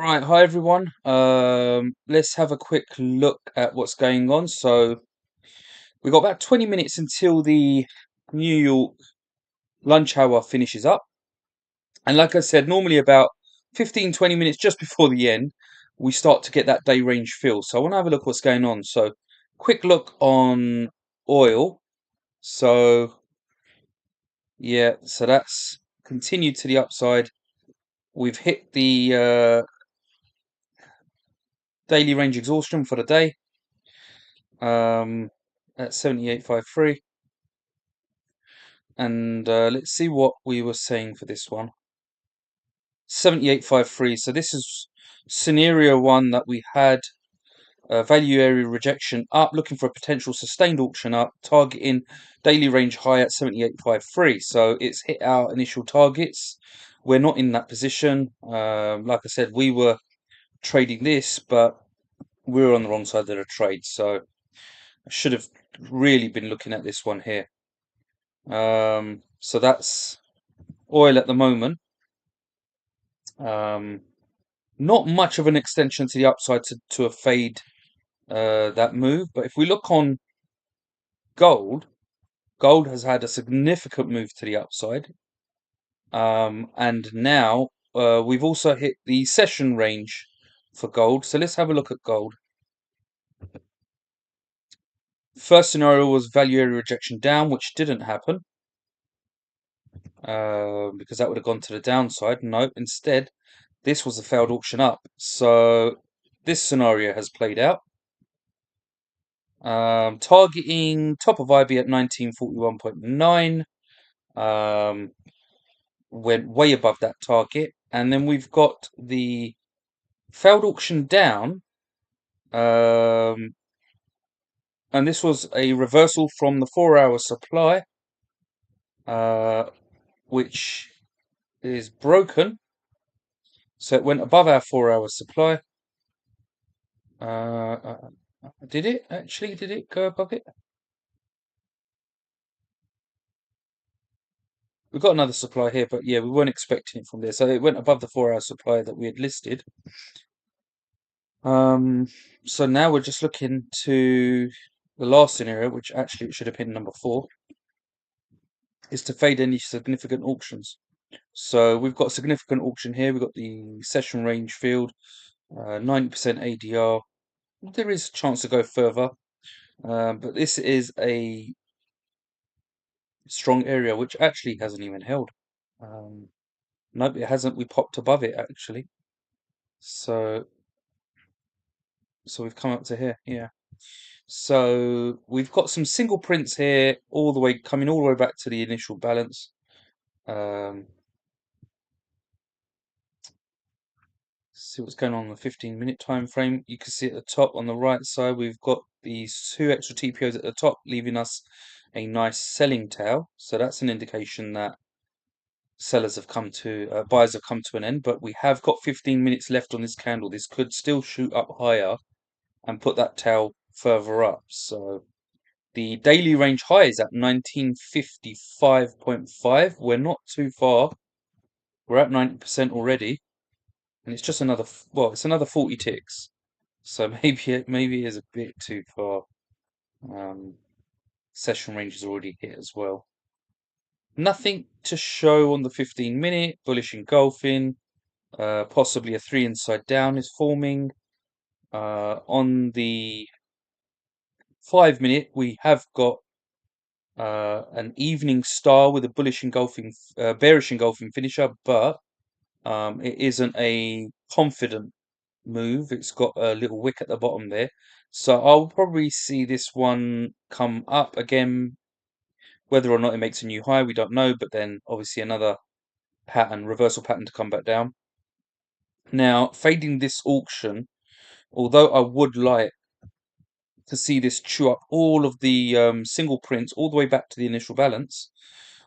Right, hi everyone. Let's have a quick look at what's going on. So we've got about 20 minutes until the New York lunch hour finishes up. And like I said, normally about 15, 20 minutes just before the end, we start to get that day range fill. So I want to have a look what's going on. So quick look on oil. So yeah, so that's continued to the upside. We've hit the daily range exhaustion for the day. At 78.53. And let's see what we were saying for this one. 78.53. So this is scenario one that we had value area rejection up, looking for a potential sustained auction up, targeting daily range high at 78.53. So it's hit our initial targets. We're not in that position. Like I said, we were trading this, but we were on the wrong side of the trade. So I should have really been looking at this one here. So that's oil at the moment. Not much of an extension to the upside to a fade that move. But if we look on gold, gold has had a significant move to the upside. And now we've also hit the session range for gold. So let's have a look at gold. First scenario was value area rejection down, which didn't happen because that would have gone to the downside. No, instead, this was a failed auction up. So this scenario has played out. Targeting top of IB at 1941.9. Went way above that target. And then we've got the failed auction down. And this was a reversal from the 4-hour supply, which is broken. So it went above our 4-hour supply. Did it actually? Did it go above it? We've got another supply here, but yeah, we weren't expecting it from there. So it went above the 4-hour supply that we had listed. So now we're just looking to the last scenario, which actually it should have been number 4, is to fade any significant auctions. So we've got a significant auction here. We've got the session range field, 90% ADR. There is a chance to go further, but this is a strong area which actually hasn't even held. Nope, it hasn't. We popped above it actually. So we've come up to here, yeah. So we've got some single prints here, all the way coming all the way back to the initial balance. See what's going on the 15-minute time frame. You can see at the top on the right side, we've got these 2 extra TPOs at the top, leaving us a nice selling tail. So that's an indication that sellers have come to, buyers have come to an end. But we have got 15 minutes left on this candle. This could still shoot up higher and put that tail further up. So the daily range high is at 1955.5. We're not too far. We're at 90% already. And it's just another, well, it's another 40 ticks. So maybe it is a bit too far. Um, Session range is already hit as well. Nothing to show on the 15-minute. Bullish engulfing. Possibly a 3 inside down is forming. On the 5-minute, we have got an evening star with a bearish engulfing finisher, but it isn't a confident move. It's got a little wick at the bottom there. So I'll probably see this one come up again. Whether or not it makes a new high, we don't know. But then obviously another reversal pattern to come back down. Now, fading this auction, although I would like to see this chew up all of the single prints all the way back to the initial balance.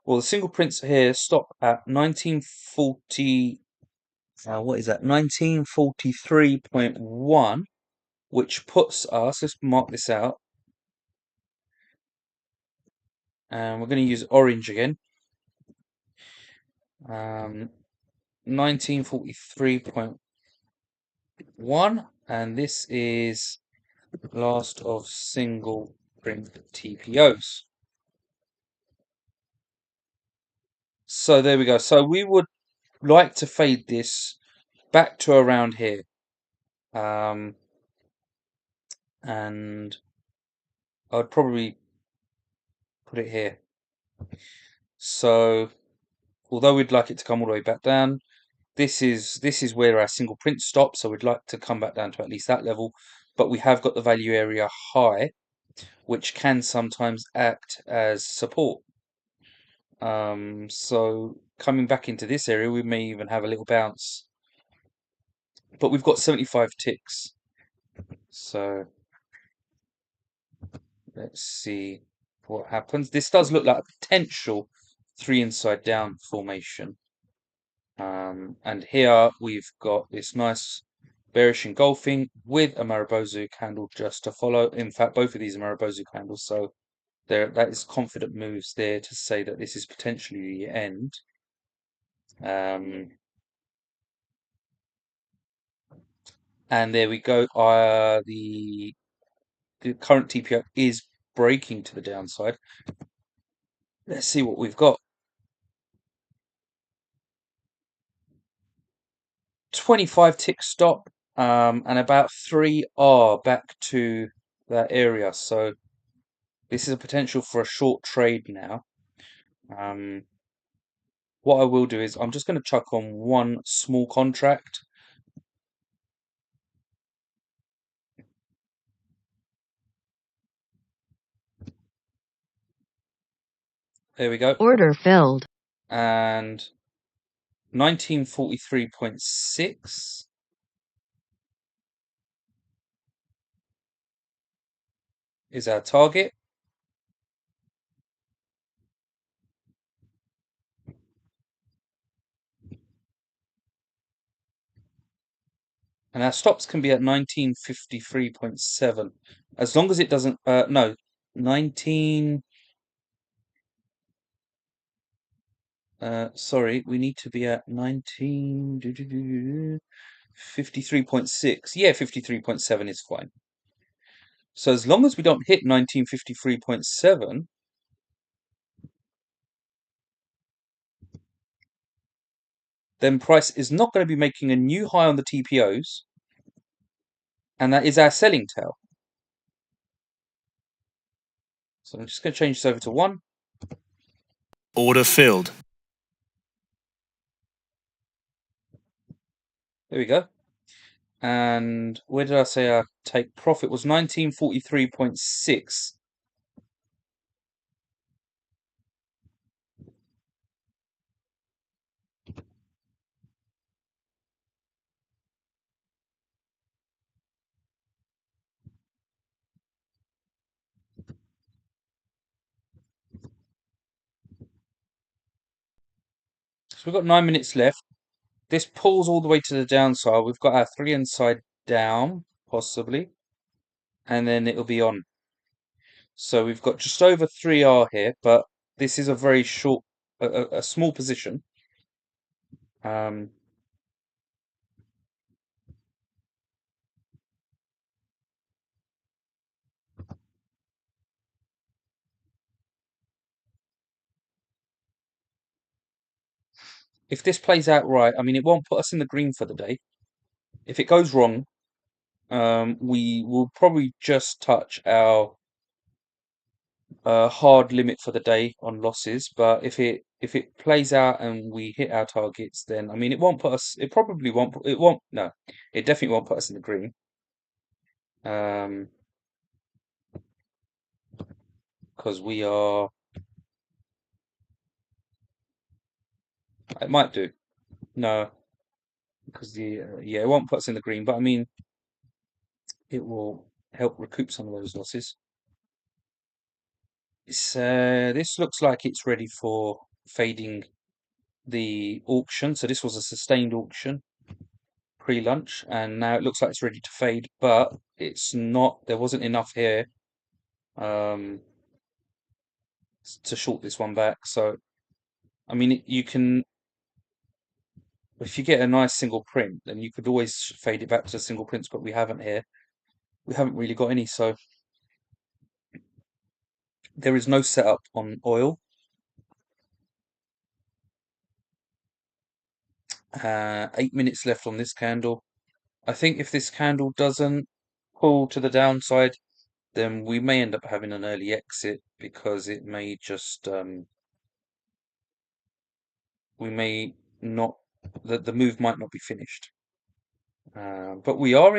Well, the single prints here stop at 1940. What is that? 1943.1, which puts us, let's mark this out, and we're going to use orange again. 1943. one, and this is last of single print TPOs. So there we go. So we would like to fade this back to around here. Um, and I'd probably put it here. So although we'd like it to come all the way back down, this is where our single print stops, so we'd like to come back down to at least that level, but we have got the value area high, which can sometimes act as support. So coming back into this area, we may even have a little bounce, but we've got 75 ticks. So let's see what happens. This does look like a potential 3 inside down formation. And here we've got this nice bearish engulfing with a Maribozu candle just to follow. In fact, both of these are Maribozu candles, so that is confident moves there to say that this is potentially the end. And there we go. The current TPO is breaking to the downside. Let's see what we've got. 25 tick stop, and about 3 are back to that area. So this is a potential for a short trade now. What I will do is I'm just going to chuck on one small contract. There we go. Order filled. And 1943.6 is our target. And our stops can be at 1953.7. As long as it doesn't, no, 19, sorry, we need to be at 53.6. Yeah, 53.7 is fine. So as long as we don't hit 1953.7, then price is not going to be making a new high on the TPOs, and that is our selling tail. So I'm just going to change this over to 1. Order filled. There we go. And where did I say our take profit was? 1943.6. So we've got 9 minutes left. This pulls all the way to the downside. We've got our 3 inside down, possibly, and then it'll be on. So we've got just over 3R here, but this is a very short, a small position. If this plays out right, I mean, it won't put us in the green for the day. If it goes wrong, we will probably just touch our hard limit for the day on losses. But if it plays out and we hit our targets, then I mean, it won't put us. It probably won't. It won't. No, it definitely won't put us in the green. Because we are. It might do. No, because yeah, it won't put us in the green. But I mean, it will help recoup some of those losses. This looks like it's ready for fading the auction. So this was a sustained auction pre-lunch, and now it looks like it's ready to fade, but it's not. There wasn't enough here um, to short this one back. So I mean, you can If you get a nice single print, then you could always fade it back to single prints, but we haven't here. We haven't really got any, so there is no setup on oil. 8 minutes left on this candle. I think if this candle doesn't pull to the downside, then we may end up having an early exit because it may just we may not the move might not be finished. But we are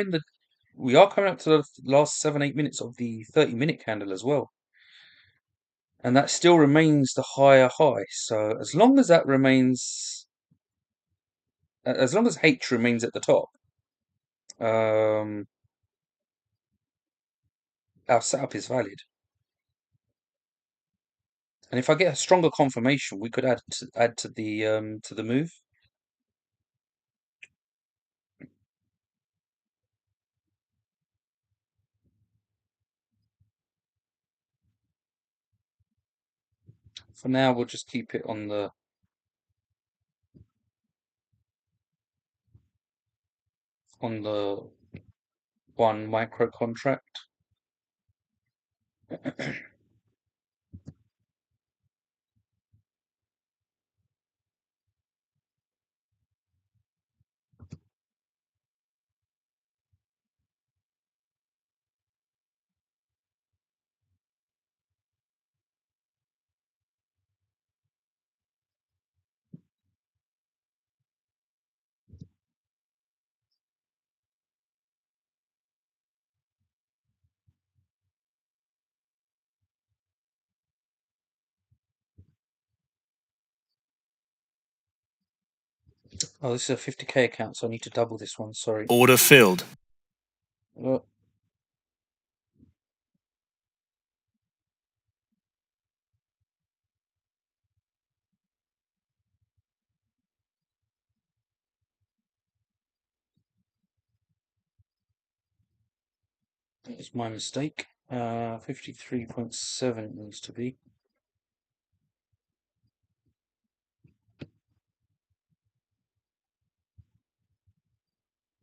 coming up to the last 7-8 minutes of the 30-minute candle as well, and that still remains the higher high. So as long as H remains at the top, um, our setup is valid. And if I get a stronger confirmation, we could add to the move. For now, we'll just keep it on the one micro contract. Oh, this is a 50k account, so I need to double this one. Sorry. Order filled. Uh, It's my mistake. 53.7 it needs to be.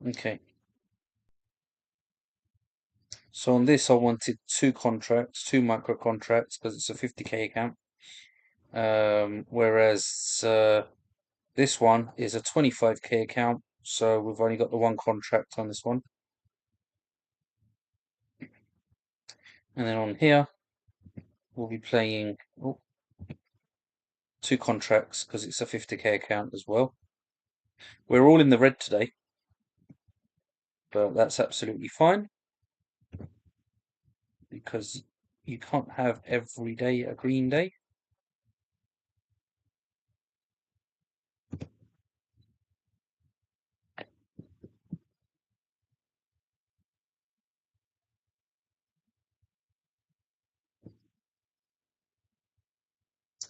Okay. So on this, I wanted two contracts, two micro contracts, because it's a 50k account. Whereas this one is a 25k account, so we've only got the one contract on this one. And then on here, we'll be playing two contracts because it's a 50k account as well. We're all in the red today, but that's absolutely fine because you can't have every day a green day.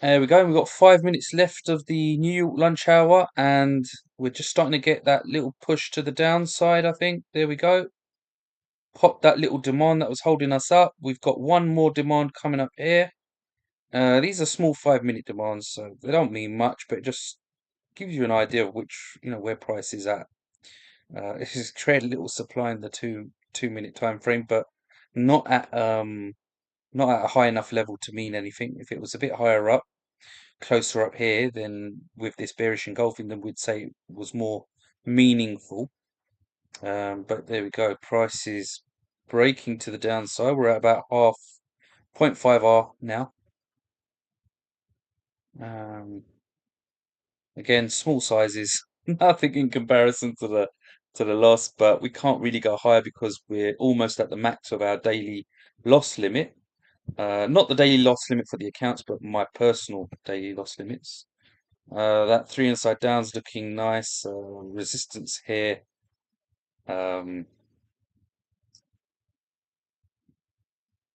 There we go. We've got 5 minutes left of the New York lunch hour, and we're just starting to get that little push to the downside, I think. There we go. Pop that little demand that was holding us up. We've got one more demand coming up here. These are small 5 minute demands, so they don't mean much, but it just gives you an idea of which, where price is at. This is create a little supply in the two minute time frame, but not at um not at a high enough level to mean anything. If it was a bit higher up, closer up here, then with this bearish engulfing, then we'd say it was more meaningful. But there we go. Price is breaking to the downside. We're at about half 0.5 R now. Um, Again, small sizes, nothing in comparison to the loss, but we can't really go higher because we're almost at the max of our daily loss limit. Not the daily loss limit for the accounts, but my personal daily loss limits. That three inside down's looking nice. Resistance here. Um,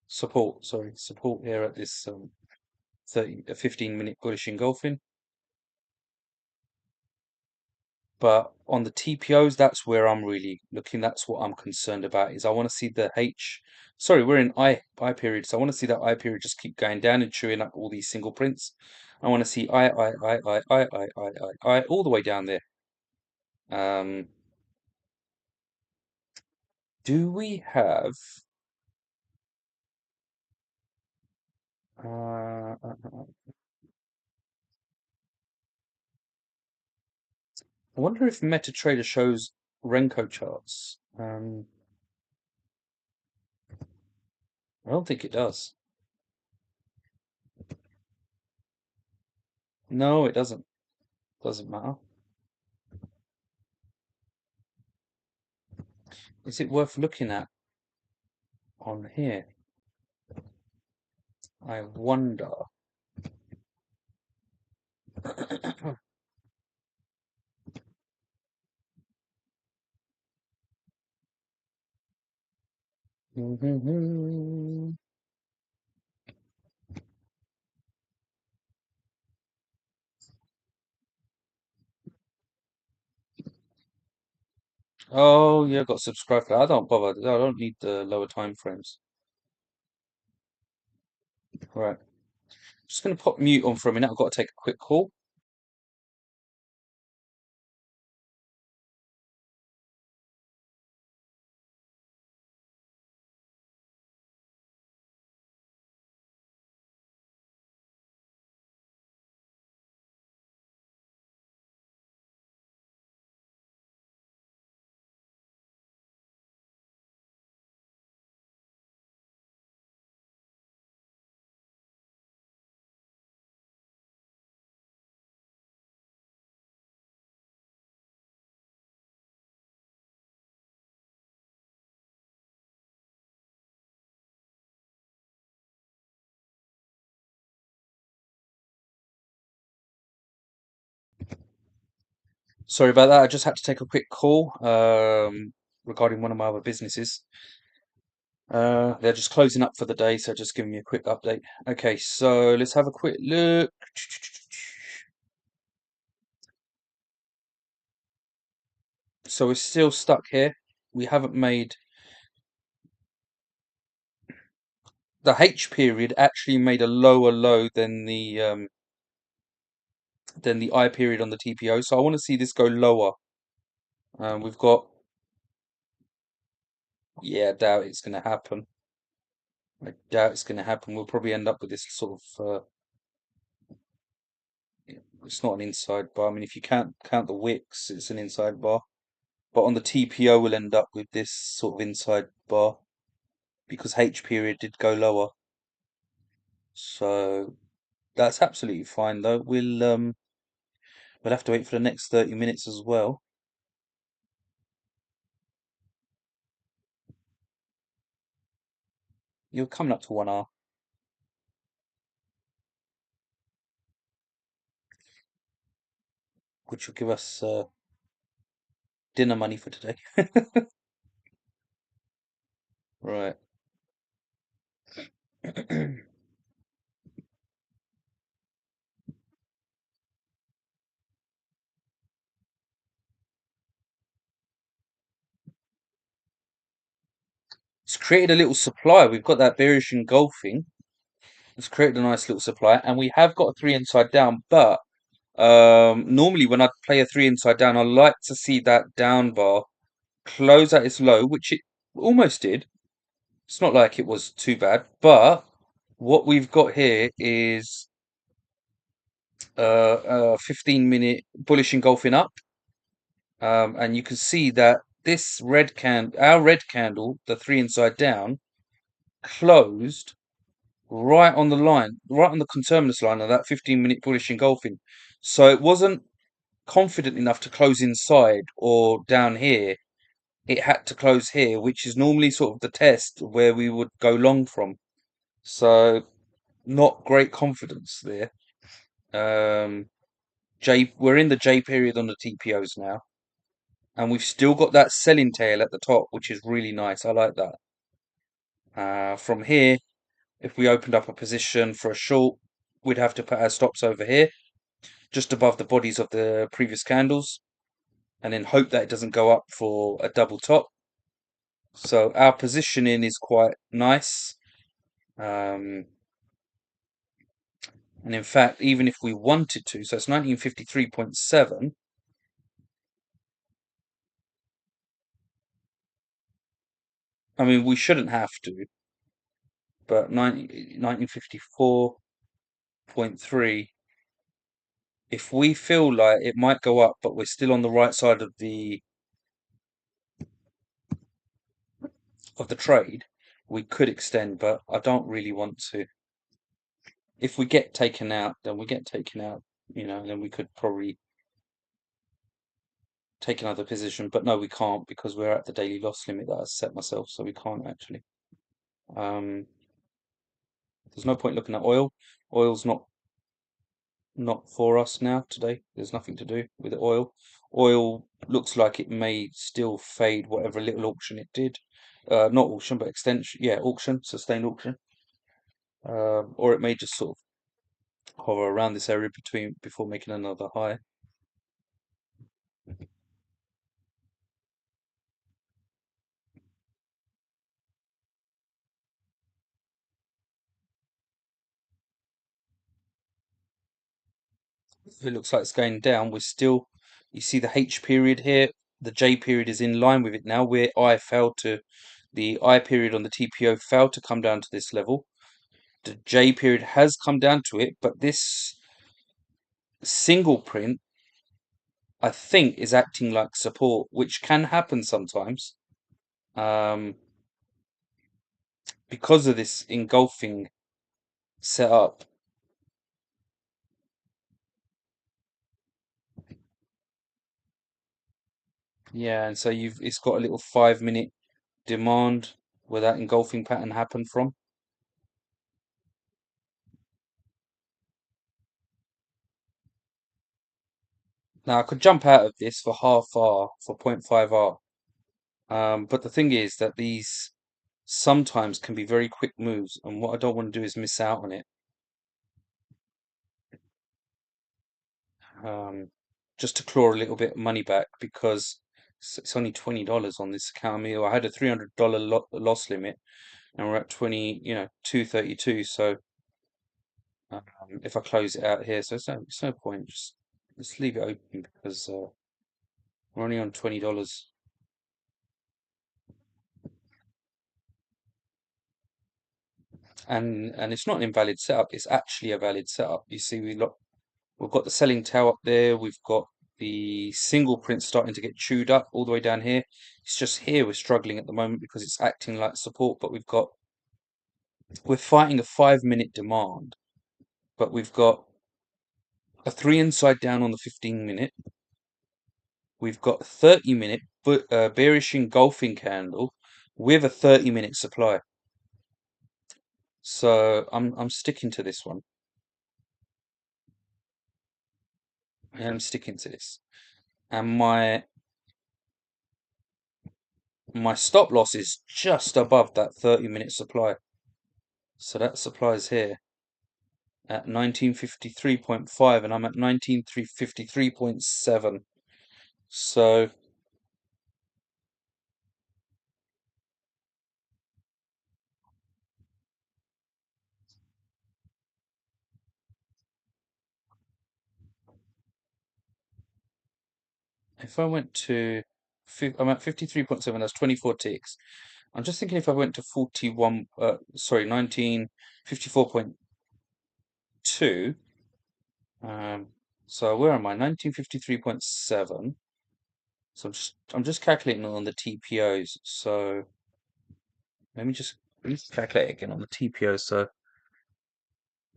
support here at this 15-minute bullish engulfing. But on the TPOs, that's where I'm really looking. That's what I'm concerned about. Is I want to see the H. Sorry, we're in I period, so I want to see that I period just keep going down and chewing up all these single prints. I want to see I all the way down there. Um, do we have? I wonder if MetaTrader shows Renko charts. I don't think it does. No, it doesn't. Doesn't matter. Is it worth looking at on here? I wonder. Oh, yeah, got subscribed. I don't bother. I don't need the lower time frames. Right. Just going to pop mute on for a minute. I've got to take a quick call. Sorry about that. I just had to take a quick call regarding one of my other businesses. They're just closing up for the day, so just giving me a quick update. Okay, so let's have a quick look. So we're still stuck here. We haven't made the H period actually made a lower low than the I period on the TPO. So I want to see this go lower. We've got, yeah, I doubt it's going to happen. I doubt it's going to happen. We'll probably end up with this sort of, it's not an inside bar. I mean, if you count the wicks, it's an inside bar. But on the TPO, we'll end up with this sort of inside bar because H period did go lower. So that's absolutely fine though. We'll have to wait for the next 30 minutes as well. You're coming up to 1 hour, which will give us dinner money for today. Right. It's created a little supply. We've got that bearish engulfing. It's created a nice little supply, and we have got a three inside down. But normally, when I play a three inside down, I like to see that down bar close at its low, which it almost did. It's not like it was too bad, but what we've got here is a 15-minute bullish engulfing up, and you can see that this our red candle, the three inside down, closed right on the line, right on the conterminus line of that 15-minute bullish engulfing. So it wasn't confident enough to close inside or down here. It had to close here, which is normally sort of the test where we would go long from. So not great confidence there. Um, we're in the J period on the TPOs now, and we've still got that selling tail at the top, which is really nice. I like that. From here, if we opened up a position for a short, we'd have to put our stops over here, just above the bodies of the previous candles, and then hope that it doesn't go up for a double top. So our positioning is quite nice. Um, and in fact, even if we wanted to, so it's 1953.7. I mean, we shouldn't have to, but 1954.3, if we feel like it might go up, but we're still on the right side of the trade, we could extend, but I don't really want to. If we get taken out, then we get taken out, then we could probably take another position. But no, we can't because we're at the daily loss limit that I set myself, so we can't actually. Um, there's no point looking at oil. Oil's not for us now today. There's nothing to do with oil. Oil looks like it may still fade whatever little auction it did. Not auction, but extension. Yeah, auction, sustained auction. Or it may just sort of hover around this area between before making another high. It looks like it's going down. You see the H period here. The J period is in line with it now, where the I period on the TPO failed to come down to this level. The J period has come down to it, but this single print, I think, is acting like support, which can happen sometimes. Um, because of this engulfing setup. Yeah, and so it's got a little 5 minute demand where that engulfing pattern happened from. Now I could jump out of this for half R, for 0.5 R. But the thing is that these sometimes can be very quick moves, and what I don't want to do is miss out on it. Um, just to claw a little bit of money back because it's only $20 on this account. I mean, I had a $300 loss limit, and we're at 232. So um, if I close it out here, so it's no point. Just let's leave it open because we're only on $20. And it's not an invalid setup, it's actually a valid setup. You see, we've got the selling tail up there, we've got the single print starting to get chewed up all the way down here. It's just here we're struggling at the moment because it's acting like support, but we're fighting a 5 minute demand, but we've got a three inside down on the 15 minute. We've got a 30 minute bearish engulfing candle with a 30 minute supply. So I'm sticking to this one. I am sticking to this. And my stop loss is just above that 30 minute supply. So that supply is here at 1953.5 and I'm at 1953.7. So if I went to, I'm at 53.7, that's 24 ticks. I'm just thinking if I went to 1954.2, so where am I? 1953.7. So I'm just calculating it on the TPOs. So let me just calculate again on the TPOs. So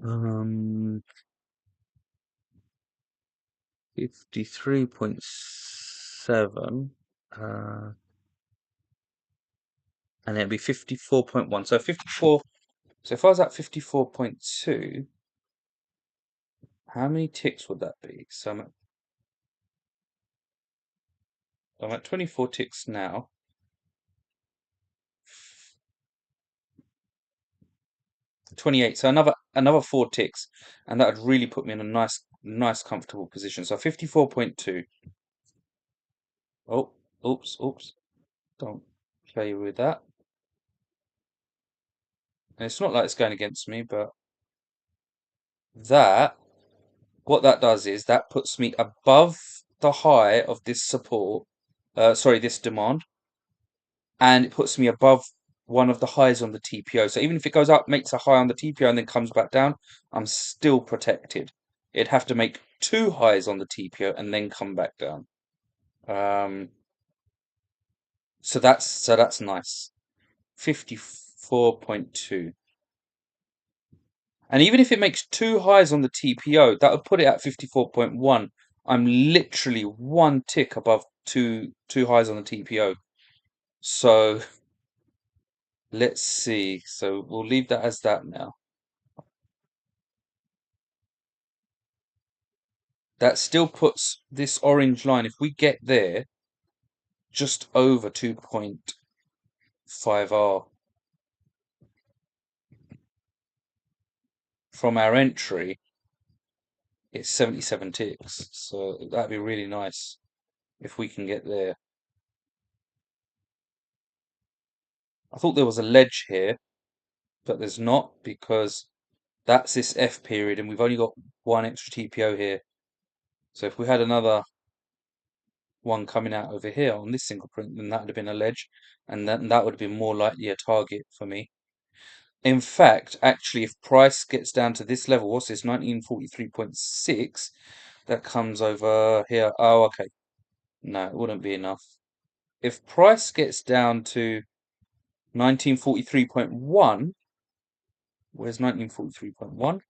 um 53.7 and it'd be 54.1. So 54. So if I was at 54.2, how many ticks would that be? So I'm at 24 ticks now. 28. So another 4 ticks, and that would really put me in a nice comfortable position. So 54.2. Oh, oops. Don't play with that. And it's not like it's going against me, but that what that does is that puts me above the high of this support, sorry, this demand, and it puts me above one of the highs on the TPO. So even if it goes up, makes a high on the TPO and then comes back down, I'm still protected. It'd have to make two highs on the TPO and then come back down. So that's nice. 54.2. And even if it makes two highs on the TPO, that would put it at 54.1. I'm literally one tick above two highs on the TPO. So let's see. So we'll leave that as that now. That still puts this orange line, if we get there, just over 2.5R from our entry. It's 77 ticks, so that'd be really nice if we can get there. I thought there was a ledge here, but there's not, because that's this F period and we've only got one extra TPO here. So if we had another one coming out over here on this single print, then that would have been a ledge, and that would have been more likely a target for me. In fact, actually, if price gets down to this level, what's this, 1943.6, that comes over here. Oh, okay. No, it wouldn't be enough. If price gets down to 1943.1, where's 1943.1?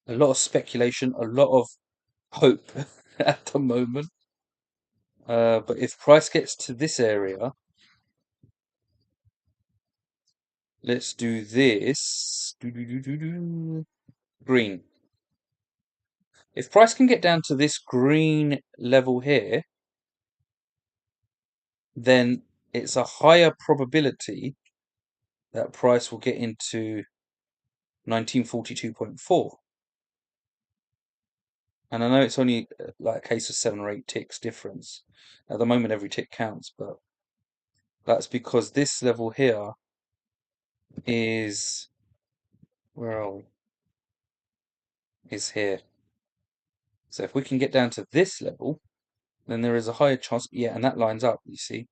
A lot of speculation, a lot of hope at the moment. But if price gets to this area, let's do this. Green. If price can get down to this green level here, then it's a higher probability that price will get into 1942.4. And I know it's only like a case of 7 or 8 ticks difference. At the moment, every tick counts, but that's because this level here is, where are we? Is here. So if we can get down to this level, then there is a higher chance. Yeah, and that lines up, you see,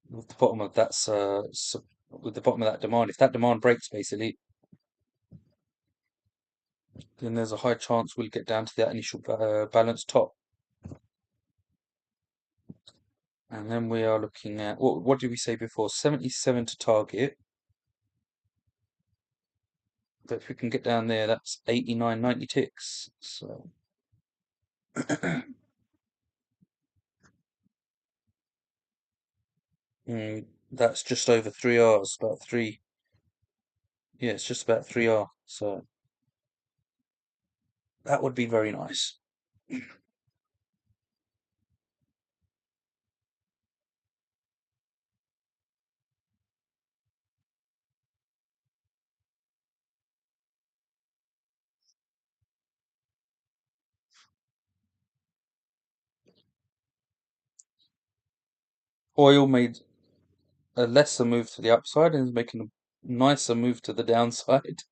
with the bottom of with the bottom of that demand. If that demand breaks, basically, then there's a high chance we'll get down to that initial balance top. And then we are looking at, what did we say before? 77 to target. But if we can get down there, that's 89, 90 ticks. So that's just over 3 hours, about three. Yeah, it's just about 3 hours. So that would be very nice. Oil made a lesser move to the upside and is making a nicer move to the downside.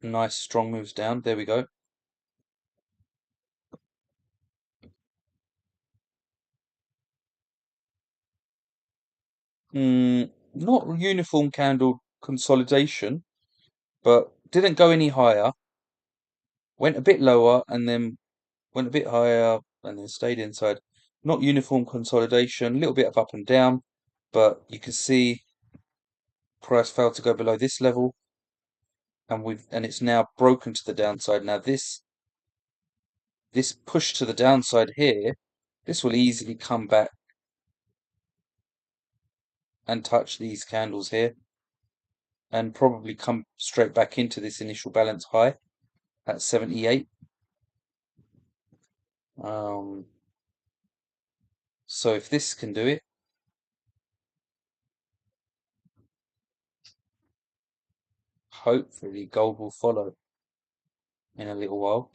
Nice strong moves down. There we go. Not uniform candle consolidation, but didn't go any higher. Went a bit lower and then went a bit higher and then stayed inside. Not uniform consolidation, a little bit of up and down, but you can see price failed to go below this level, and it's now broken to the downside. Now this push to the downside here, this will easily come back and touch these candles here, and probably come straight back into this initial balance high at 78. So if this can do it, hopefully gold will follow in a little while.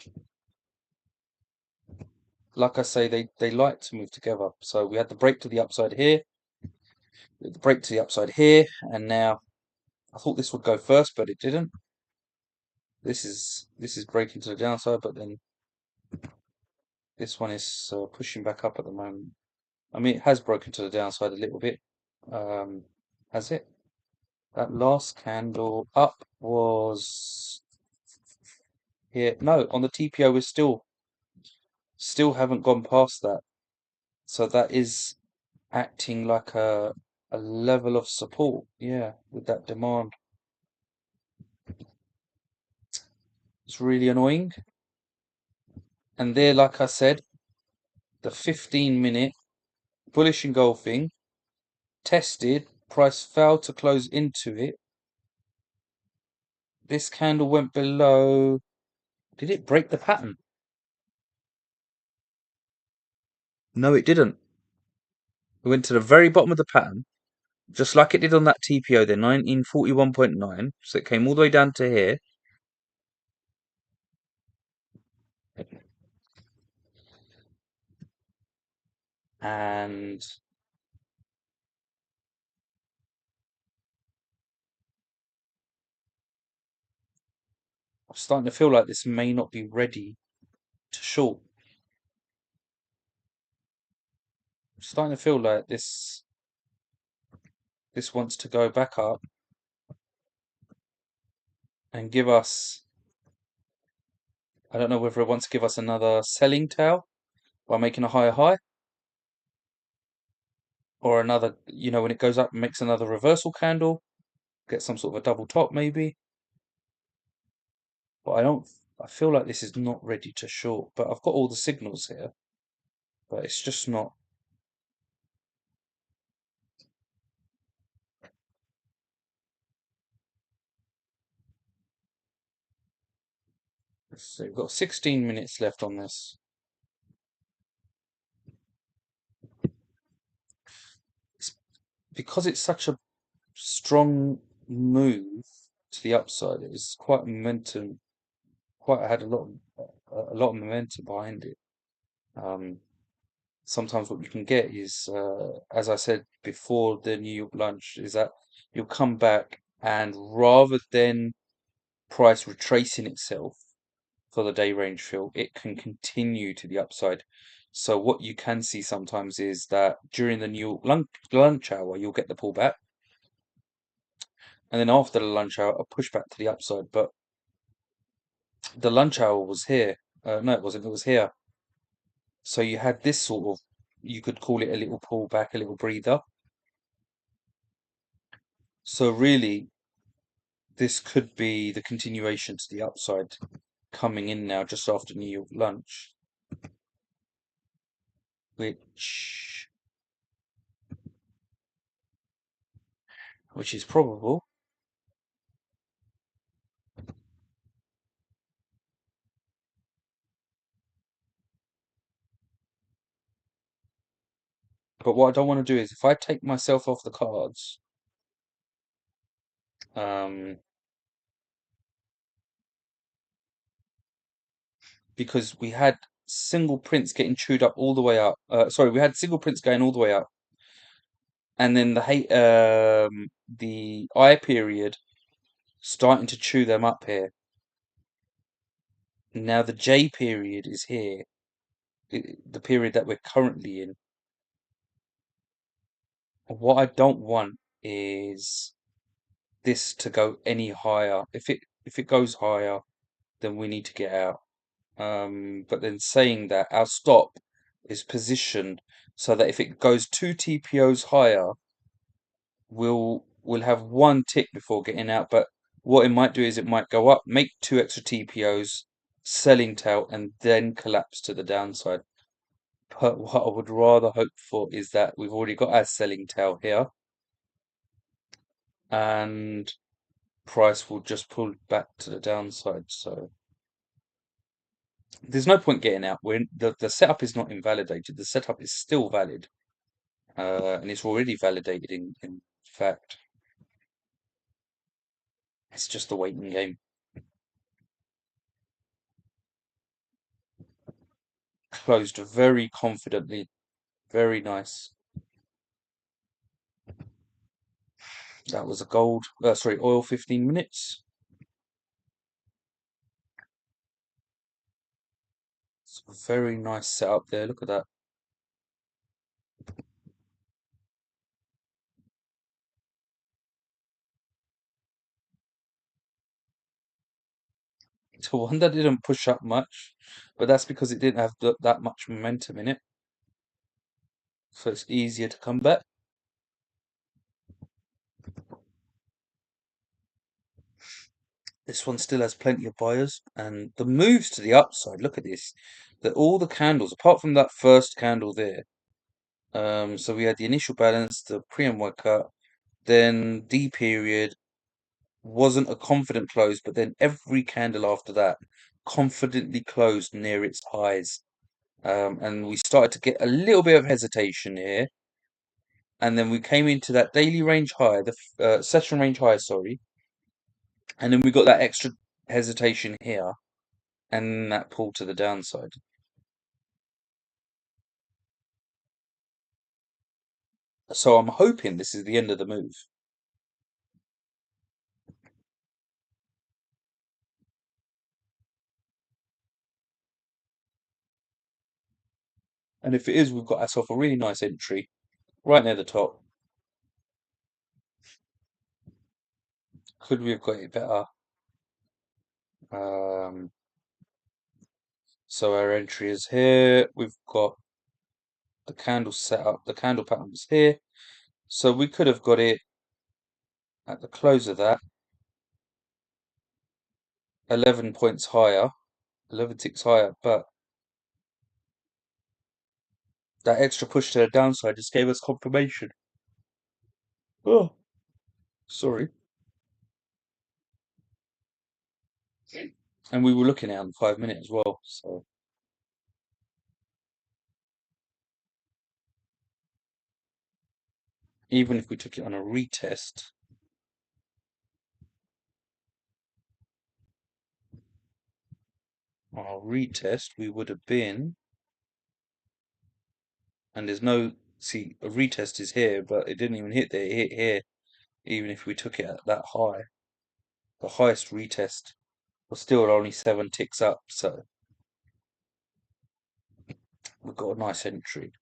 Like I say, they like to move together. So we had the break to the upside here, the break to the upside here, and now I thought this would go first, but it didn't. This is breaking to the downside, but then this one is pushing back up at the moment. I mean, it has broken to the downside a little bit. Um, has it? That last candle up was here. No, on the TPO we're still haven't gone past that. So that is acting like a level of support, yeah, with that demand. It's really annoying. And there, like I said, the 15-minute bullish engulfing tested, price failed to close into it. This candle went below. Did it break the pattern? No, it didn't. It went to the very bottom of the pattern, just like it did on that TPO there, 1941.9. So it came all the way down to here. And I'm starting to feel like this may not be ready to short. I'm starting to feel like this wants to go back up and give us, I don't know whether it wants to give us another selling tail by making a higher high, or another, when it goes up and makes another reversal candle, get some sort of a double top maybe. But I feel like this is not ready to short, but I've got all the signals here, but it's just not. So we've got 16 minutes left on this. It's because it's such a strong move to the upside. It's quite momentum, quite had a lot of momentum behind it. Um, Sometimes what you can get is, as I said before the New York lunch, is that you'll come back and rather than price retracing itself for the day range fill, it can continue to the upside. So what you can see sometimes is that during the New York lunch hour, you'll get the pullback, and then after the lunch hour, a pushback to the upside. But the lunch hour was here. No, it wasn't. It was here. So you had this sort of, you could call it a little pullback, a little breather. So really, this could be the continuation to the upside coming in now just after New York lunch, which which is probable. But what I don't want to do is if I take myself off the cards, um, because we had single prints getting chewed up all the way up. Sorry, we had single prints going all the way up, and then the I period starting to chew them up here. Now the J period is here, the period that we're currently in. What I don't want is this to go any higher. If it goes higher, then we need to get out. But then saying that, our stop is positioned so that if it goes two TPOs higher, we'll have one tick before getting out. But what it might do is it might go up, make two extra TPOs, selling tail, and then collapse to the downside. But what I would rather hope for is that we've already got our selling tail here, and price will just pull back to the downside. So there's no point getting out. The setup is not invalidated. The setup is still valid, and it's already validated in fact. It's just a waiting game. Closed very confidently. Very nice. That was a oil 15 minutes. It's a very nice setup there. Look at that. It's a one that didn't push up much, but that's because it didn't have that much momentum in it. So it's easier to come back. This one still has plenty of buyers, and the moves to the upside. Look at this. That all the candles, apart from that first candle there. So we had the initial balance, the pre and wide cut, then D period wasn't a confident close, but then every candle after that confidently closed near its highs. And we started to get a little bit of hesitation here, and then we came into that daily range high, the session range high, sorry, and then we got that extra hesitation here, and that pull to the downside. So I'm hoping this is the end of the move. And if it is, we've got ourselves a really nice entry right near the top. Could we have got it better? Um, so our entry is here. We've got the candle set up. The candle pattern was here. So we could have got it at the close of that 11 points higher, 11 ticks higher, but that extra push to the downside just gave us confirmation. Oh, sorry. And we were looking at it on 5 minute as well. So even if we took it on a retest, we would have been, and there's no, see, a retest is here, but it didn't even hit there, it hit here, even if we took it at that high. The highest retest was still only 7 ticks up, so we've got a nice entry.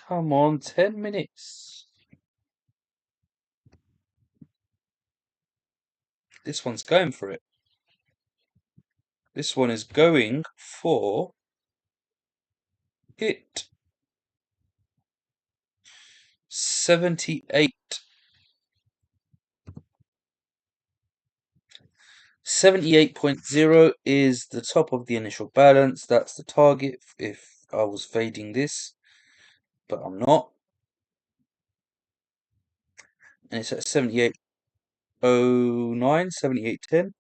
Come on, 10 minutes. This one's going for it. This one is going for it. 78. 78.0 is the top of the initial balance. That's the target if I was fading this, but I'm not. And it's at 78.09, 78.10.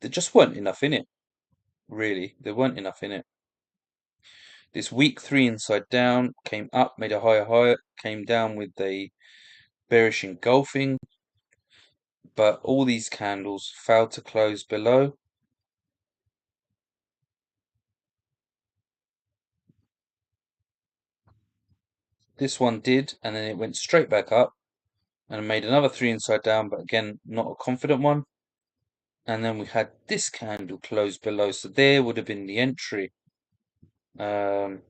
There just weren't enough in it, really. There weren't enough in it. This weak 3 inside down came up, made a higher high, came down with a bearish engulfing, but all these candles failed to close below. This one did, and then it went straight back up and made another 3 inside down, but again, not a confident one. And then we had this candle close below, so there would have been the entry. Um,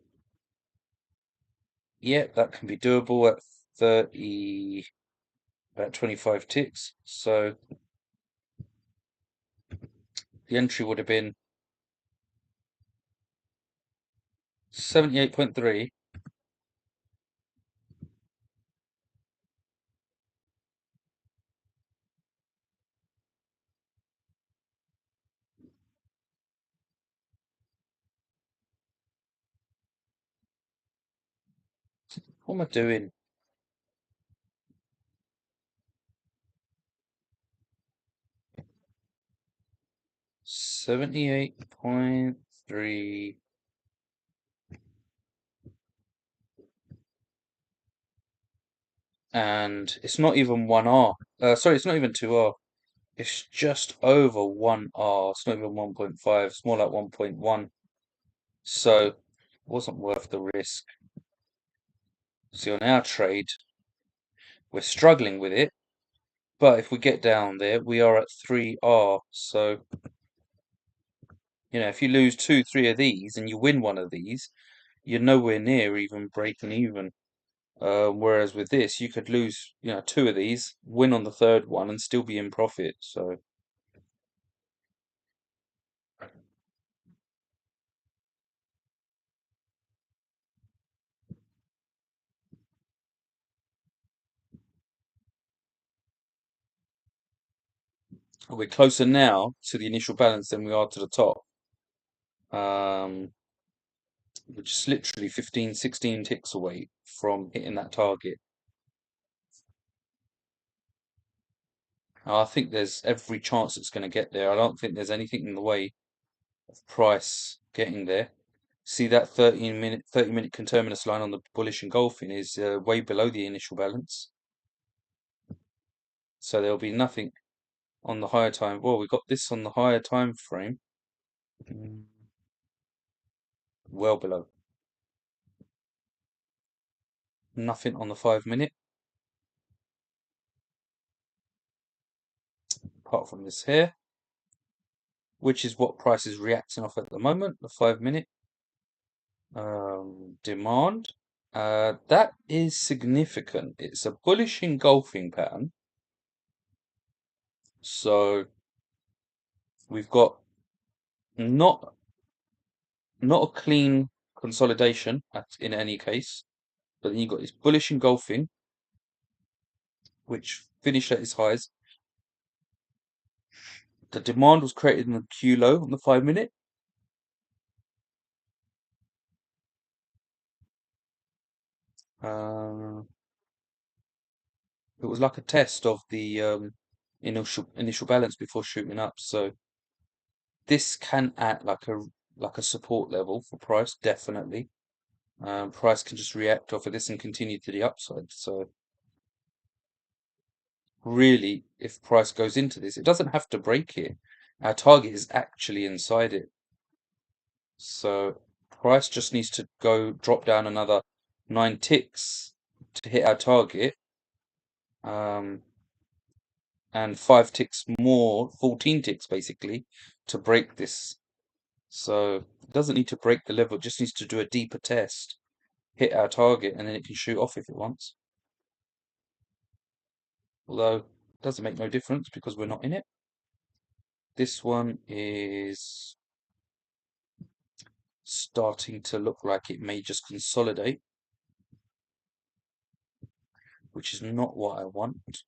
yeah, that can be doable at 30, about 25 ticks. So the entry would have been 78.3. What am I doing? 78.3. and it's not even 1R. Sorry, it's not even 2R. It's just over 1R. It's not even 1.5. It's more like 1.1. So it wasn't worth the risk. See, on our trade, we're struggling with it, but if we get down there, we are at 3R. So, if you lose two, three of these and you win one of these, you're nowhere near even breaking even. Whereas with this, you could lose, two of these, win on the third one, and still be in profit. So we're closer now to the initial balance than we are to the top. Which is literally 15, 16 ticks away from hitting that target. I think there's every chance it's going to get there. I don't think there's anything in the way of price getting there. See that 30-minute conterminous line on the bullish engulfing is way below the initial balance. So there'll be nothing on the higher time. Well, we've got this on the higher time frame. Mm, well below. Nothing on the 5-minute, apart from this here, which is what price is reacting off at the moment, the 5-minute. Demand. That is significant. It's a bullish engulfing pattern. So we've got not not a clean consolidation in any case, but then you've got this bullish engulfing, which finished at its highs. The demand was created in the Q low on the 5-minute. Uh, it was like a test of the initial balance before shooting up. So this can act like a support level for price, definitely. Price can just react off of this and continue to the upside. So really, if price goes into this, it doesn't have to break it. Our target is actually inside it. So price just needs to drop down another 9 ticks to hit our target. And 5 ticks more, 14 ticks basically, to break this. So it doesn't need to break the level, it just needs to do a deeper test, hit our target, and then it can shoot off if it wants. Although it doesn't make no difference because we're not in it. This one is starting to look like it may just consolidate, which is not what I want,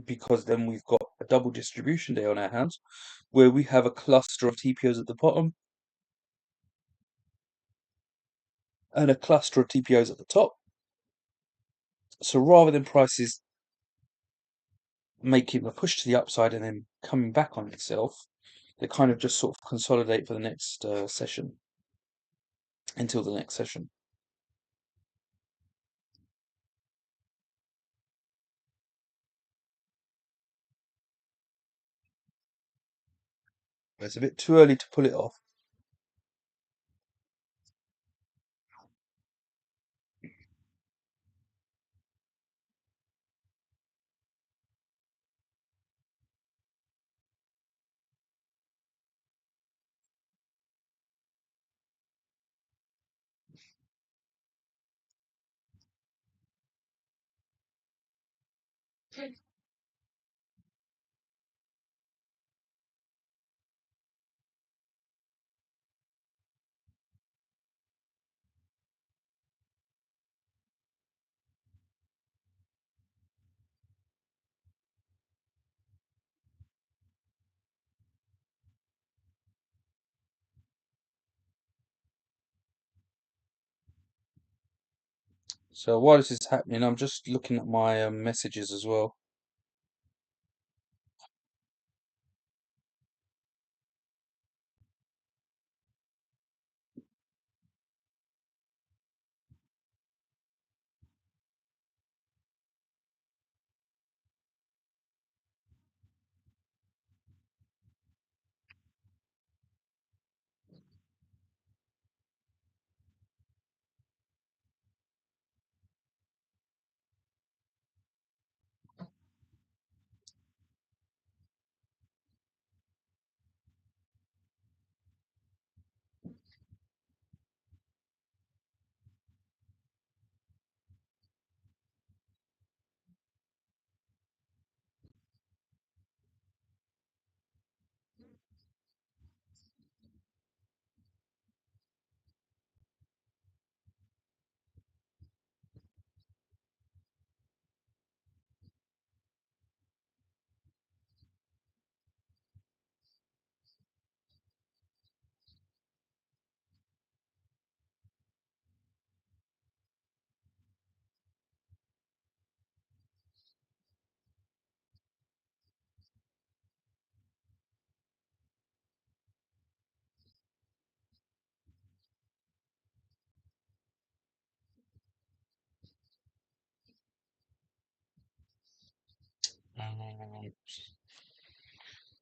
because then we've got a double distribution day on our hands where we have a cluster of TPOs at the bottom and a cluster of TPOs at the top. So rather than prices making a push to the upside and then coming back on itself, they kind of just sort of consolidate for the next session, until the next session. It's a bit too early to pull it off. So while this is happening, I'm just looking at my messages as well.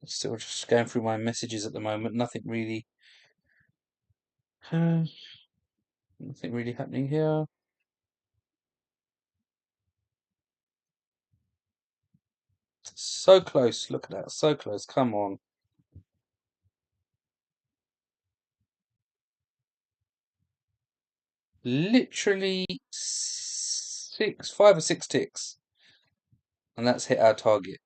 Still just going through my messages at the moment. Uh, nothing really happening here. So close. Look at that. So close. Come on. Literally 5 or 6 ticks, and that's hit our target.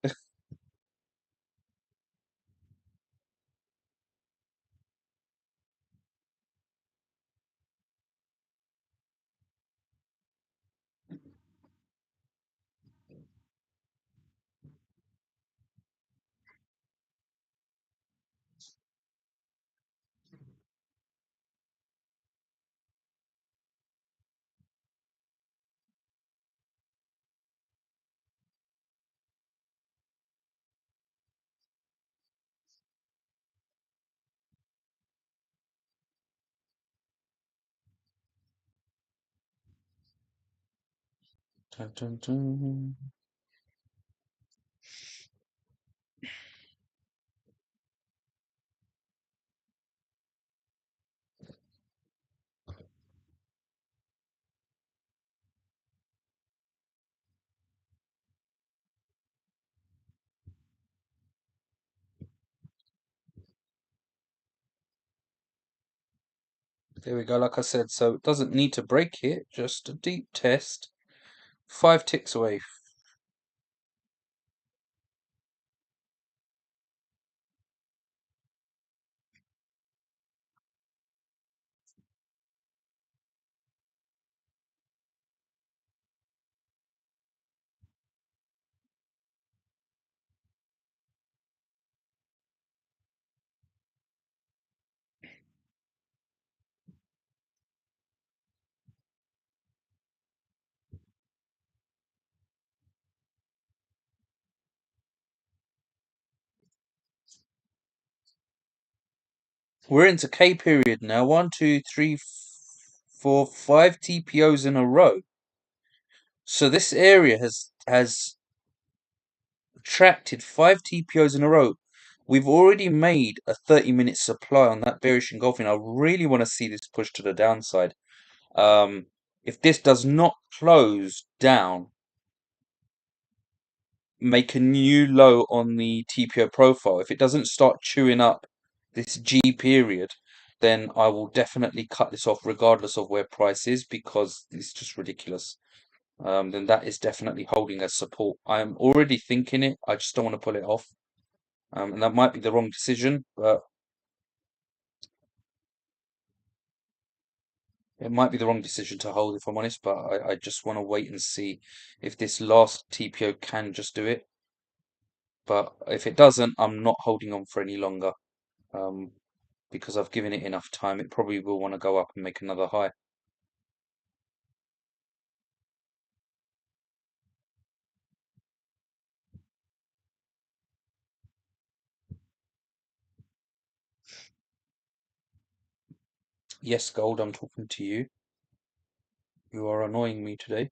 Dun, dun, dun. There we go. Like I said, so it doesn't need to break it. Just a deep test. 5 ticks away. We're into K period now. 1, 2, 3, 4, 5 TPOs in a row. So this area has attracted 5 TPOs in a row. We've already made a 30-minute supply on that bearish engulfing. I really want to see this push to the downside. If this does not close down, make a new low on the TPO profile. If it doesn't start chewing up this G period, then I will definitely cut this off regardless of where price is, because it's just ridiculous. Then that is definitely holding as support. I'm already thinking it. I just don't want to pull it off. And that might be the wrong decision, but it might be the wrong decision to hold, if I'm honest. But I just want to wait and see if this last TPO can just do it. But if it doesn't, I'm not holding on for any longer. Um, because I've given it enough time. It probably will want to go up and make another high. Yes, Gold, I'm talking to you. You are annoying me today.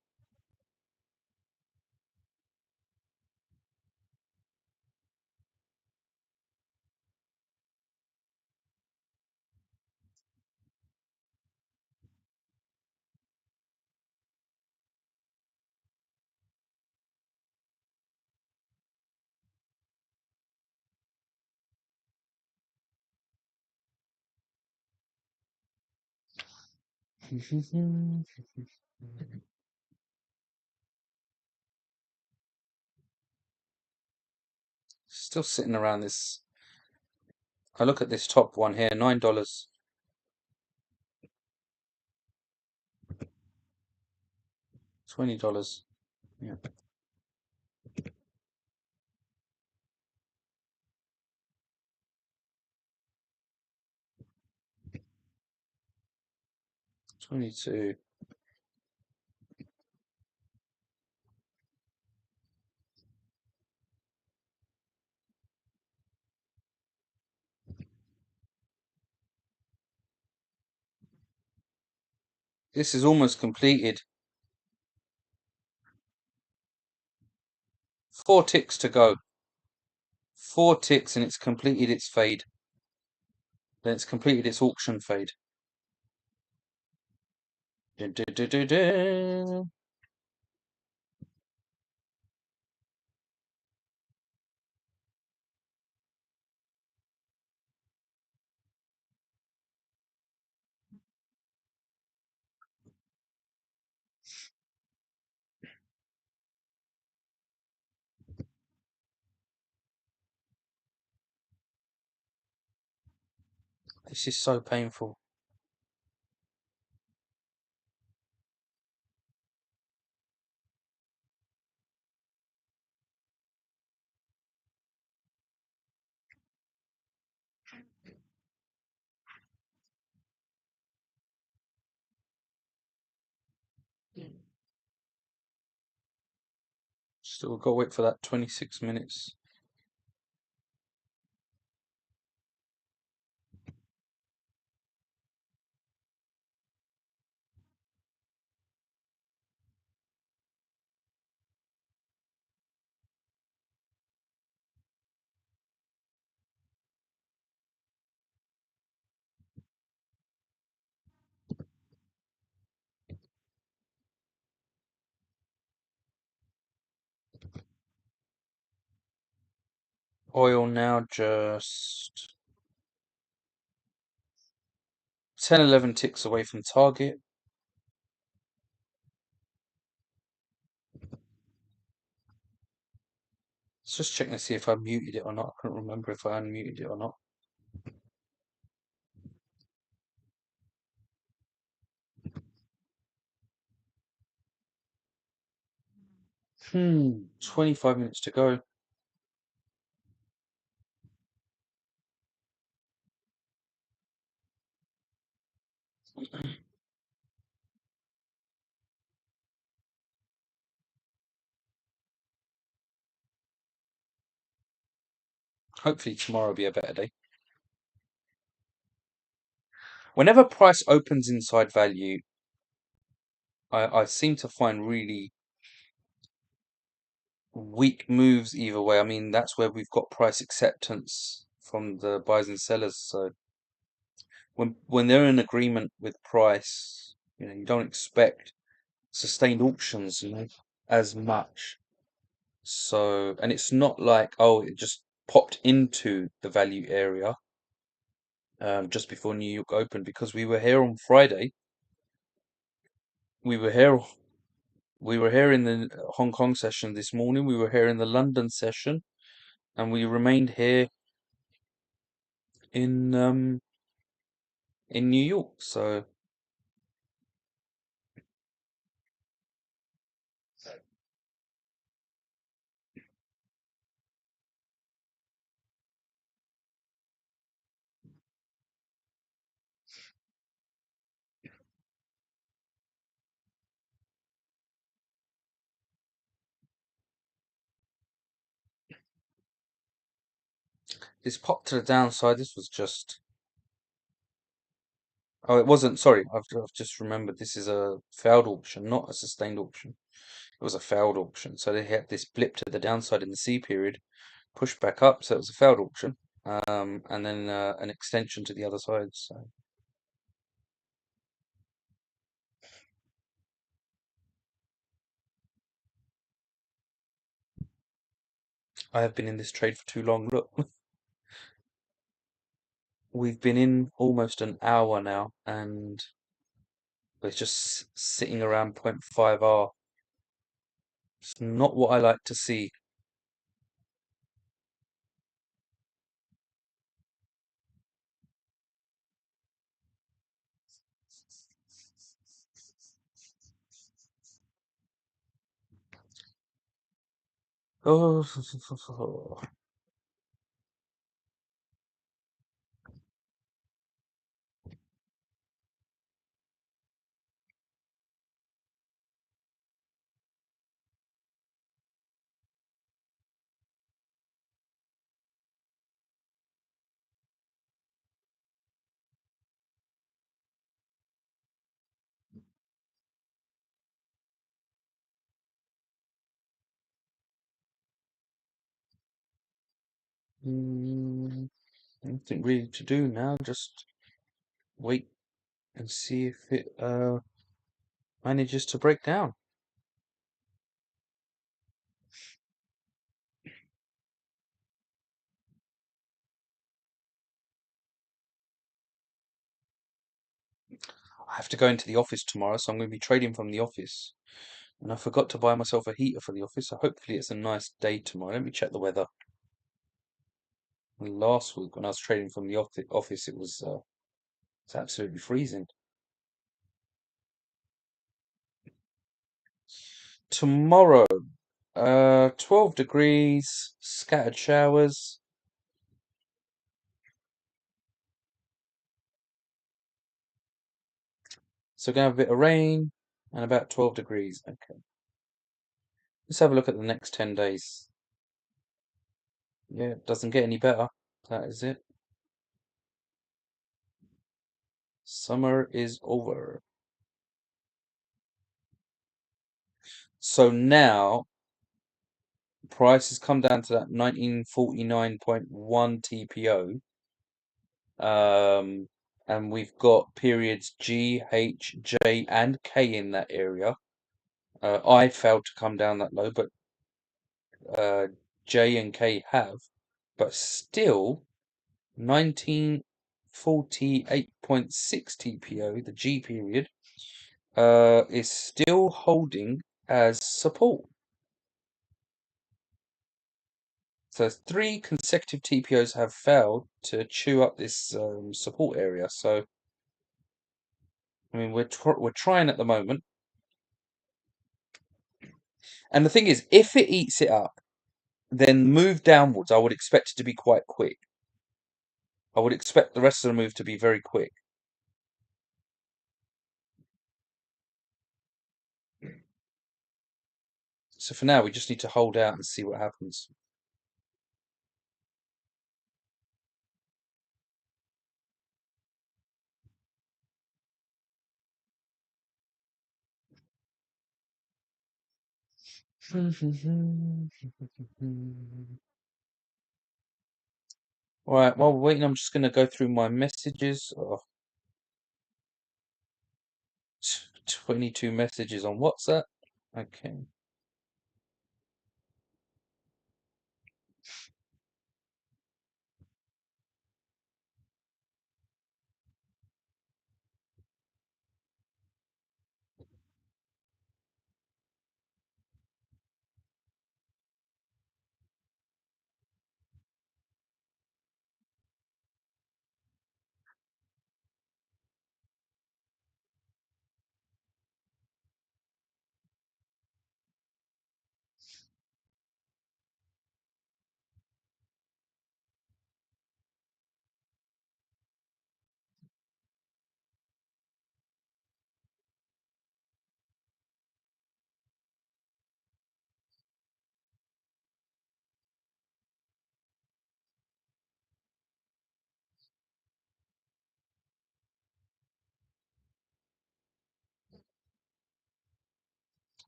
Still sitting around this. I look at this top one here, $9, $20. Yeah, 22. This is almost completed. 4 ticks to go. 4 ticks and it's completed its fade. Then it's completed its auction fade. Dun, dun, dun, dun, dun. This is so painful. Still got to wait for that 26 minutes. Oil now just 10, 11 ticks away from target. Let's just check and see if I muted it or not. I can't remember if I unmuted it or not. 25 minutes to go. Hopefully tomorrow will be a better day. Whenever price opens inside value, I seem to find really weak moves either way. I mean, that's where we've got price acceptance from the buyers and sellers. So when they're in agreement with price, you don't expect sustained auctions, as much. So, and it's not like, oh, it just popped into the value area just before New York opened, because we were here on Friday. We were here. We were here in the Hong Kong session this morning. We were here in the London session, and we remained here in New York. So this popped to the downside. This was just. Oh, it wasn't. Sorry, I've just remembered. This is a failed auction, not a sustained auction. It was a failed auction. So they had this blip to the downside in the C period, pushed back up. So it was a failed auction, and then an extension to the other side. So I have been in this trade for too long. Look, we've been in almost an hour now, and we're just sitting around 0.5R. It's not what I like to see. Oh, Nothing really to do now. Just wait and see if it manages to break down. I have to go into the office tomorrow, so I'm going to be trading from the office. And I forgot to buy myself a heater for the office, so hopefully it's a nice day tomorrow. Let me check the weather. Last week when I was trading from the office, it's absolutely freezing. Tomorrow, 12 degrees, scattered showers. So we're going to have a bit of rain and about 12 degrees. Okay. Let's have a look at the next 10 days. Yeah, it doesn't get any better. That is it. Summer is over. So now price has come down to that 1949.1 TPO. And we've got periods G, H, J, and K in that area. I failed to come down that low, but uh, J and K have. But still, 1948.6 TPO, the G period, is still holding as support. So three consecutive TPOs have failed to chew up this support area. So I mean, we're trying at the moment. And the thing is, if it eats it up, then move downwards, I would expect it to be quite quick. I would expect the rest of the move to be very quick. So for now, we just need to hold out and see what happens. All right, while we're waiting, I'm just going to go through my messages. Oh, 22 messages on WhatsApp. Okay.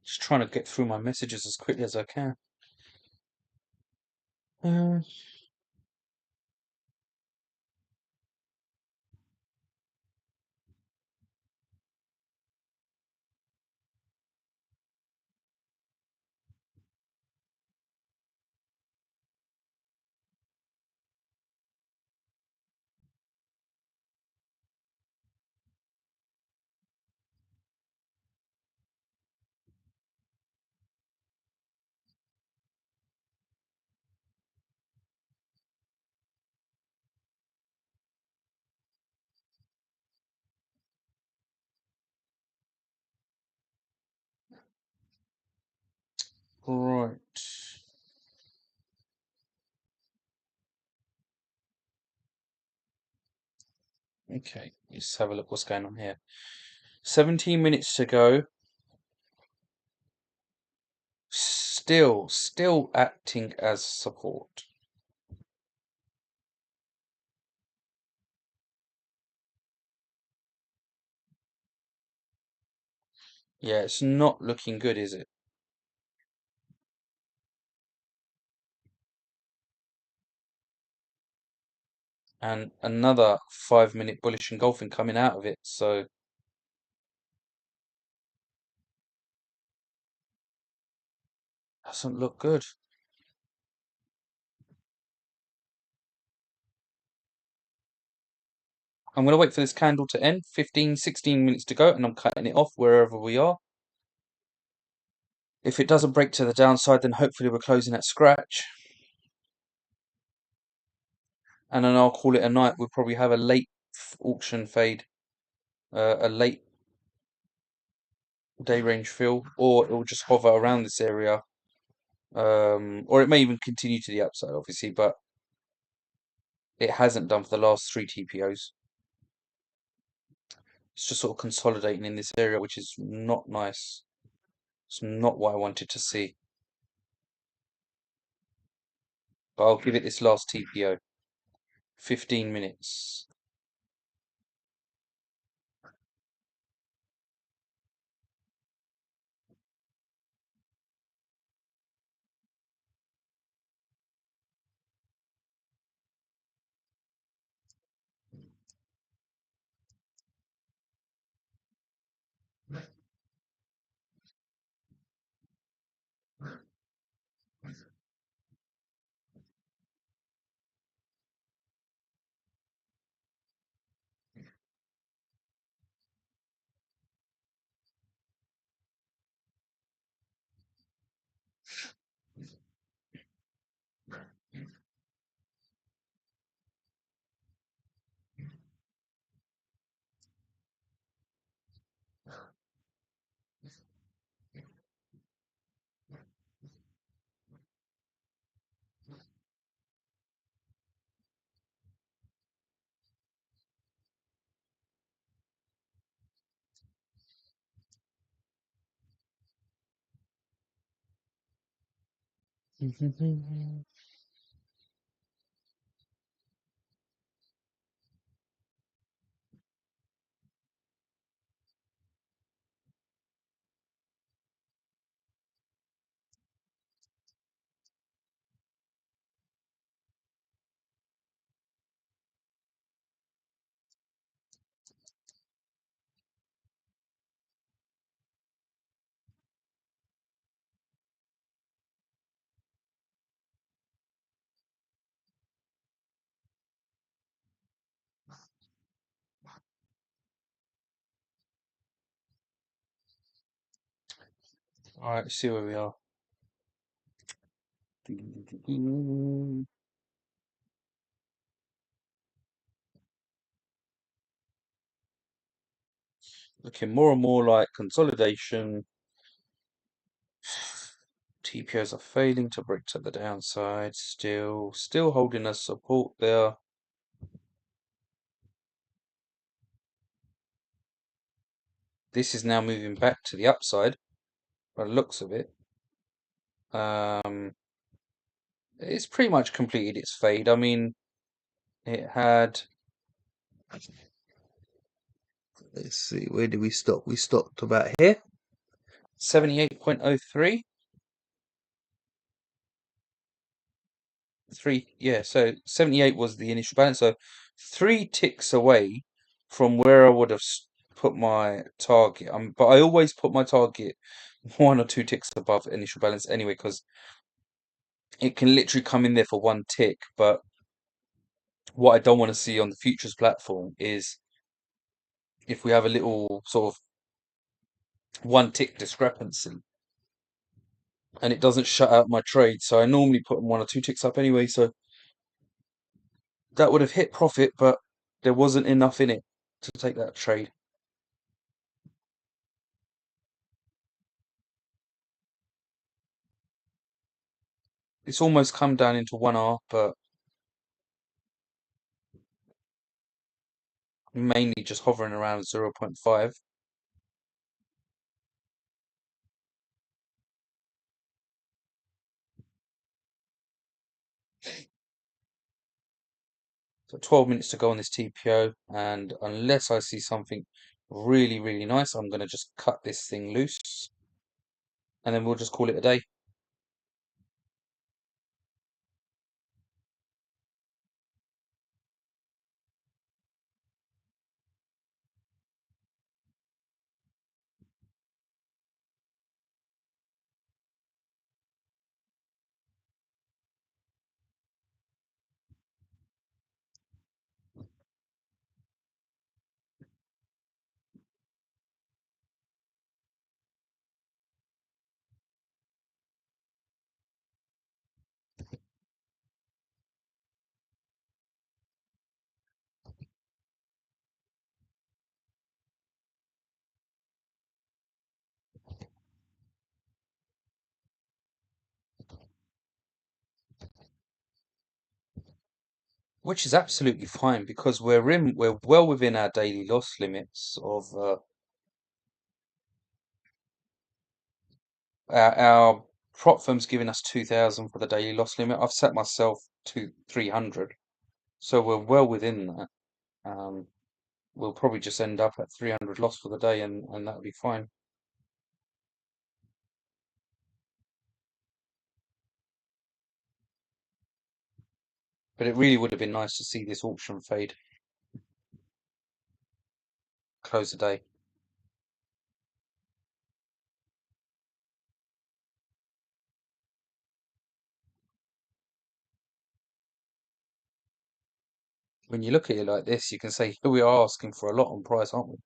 Just trying to get through my messages as quickly as I can. Uh, right. Okay, let's have a look what's going on here. 17 minutes to go. Still acting as support. Yeah, it's not looking good, is it? and another 5 minute bullish engulfing coming out of it. So doesn't look good. I'm going to wait for this candle to end. 15, 16 minutes to go, and I'm cutting it off wherever we are. If it doesn't break to the downside, then hopefully we're closing at scratch. And then I'll call it a night. We'll probably have a late auction fade, a late day range fill, or it will just hover around this area. Or it may even continue to the upside, obviously, but it hasn't done for the last three TPOs. It's just sort of consolidating in this area, which is not nice. It's not what I wanted to see. But I'll give it this last TPO. 15 minutes. Alright, let's see where we are. Looking more and more like consolidation. TPOs are failing to break to the downside. Still holding a support there. This is now moving back to the upside by the looks of it. It's pretty much completed its fade. I mean, it had. Let's see, where did we stop? We stopped about here. 78.03. Yeah, so 78 was the initial balance. So 3 ticks away from where I would have put my target. But I always put my target 1 or 2 ticks above initial balance anyway, because it can literally come in there for 1 tick. But what I don't want to see on the futures platform is if we have a little sort of 1 tick discrepancy and it doesn't shut out my trade. So I normally put 1 or 2 ticks up anyway. So that would have hit profit, but there wasn't enough in it to take that trade. It's almost come down into 1R, but mainly just hovering around 0.5. So 12 minutes to go on this TPO, and unless I see something really, really nice, I'm going to just cut this thing loose, and then we'll just call it a day. which is absolutely fine because we're well within our daily loss limits of our prop firm's giving us 2,000 for the daily loss limit. I've set myself to 300, so we're well within that. Um, we'll probably just end up at 300 loss for the day, and that'll be fine. But it really would have been nice to see this auction fade close the day. When you look at it like this, you can say we are asking for a lot on price, aren't we?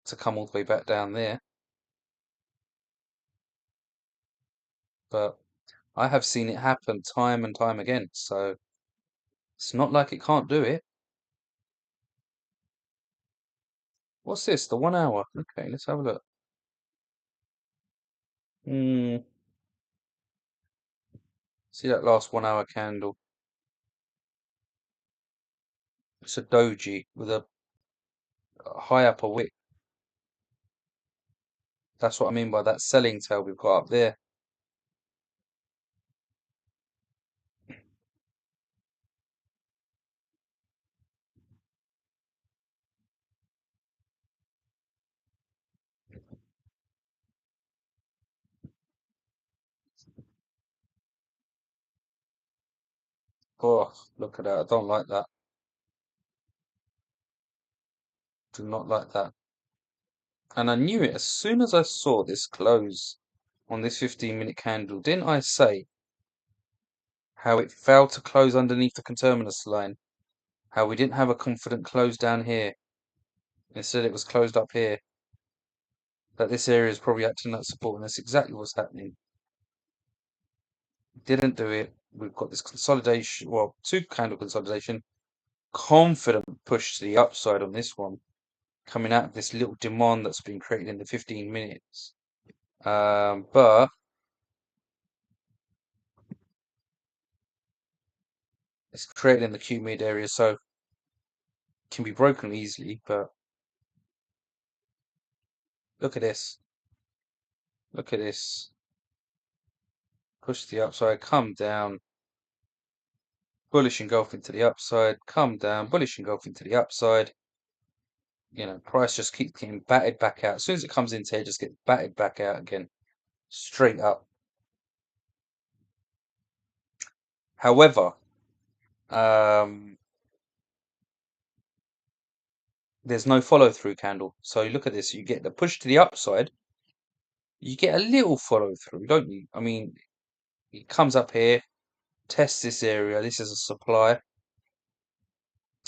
To come all the way back down there. But I have seen it happen time and time again, so it's not like it can't do it. What's this? The 1 hour. Okay, let's have a look. Hmm. See that last 1 hour candle? It's a doji with a high upper wick. That's what I mean by that selling tail we've got up there. Oh, look at that. I don't like that. Do not like that. And I knew it as soon as I saw this close on this 15-minute candle. Didn't I say how it failed to close underneath the conterminus line? How we didn't have a confident close down here. Instead, it was closed up here. That this area is probably acting like support, and that's exactly what's happening. Didn't do it. We've got this consolidation, well, two candle consolidation, confident push to the upside on this one, coming out of this little demand that's been created in the 15 minutes. But it's created in the Q mid area, so can be broken easily. But look at this. Look at this. Push to the upside, come down, bullish engulfing to the upside, come down, bullish engulfing to the upside. Price just keeps getting batted back out. As soon as it comes into here, just gets batted back out again, straight up. However, um, there's no follow through candle. So look at this. You get the push to the upside. You get a little follow through, don't you? I mean, it comes up here, tests this area. This is a supply,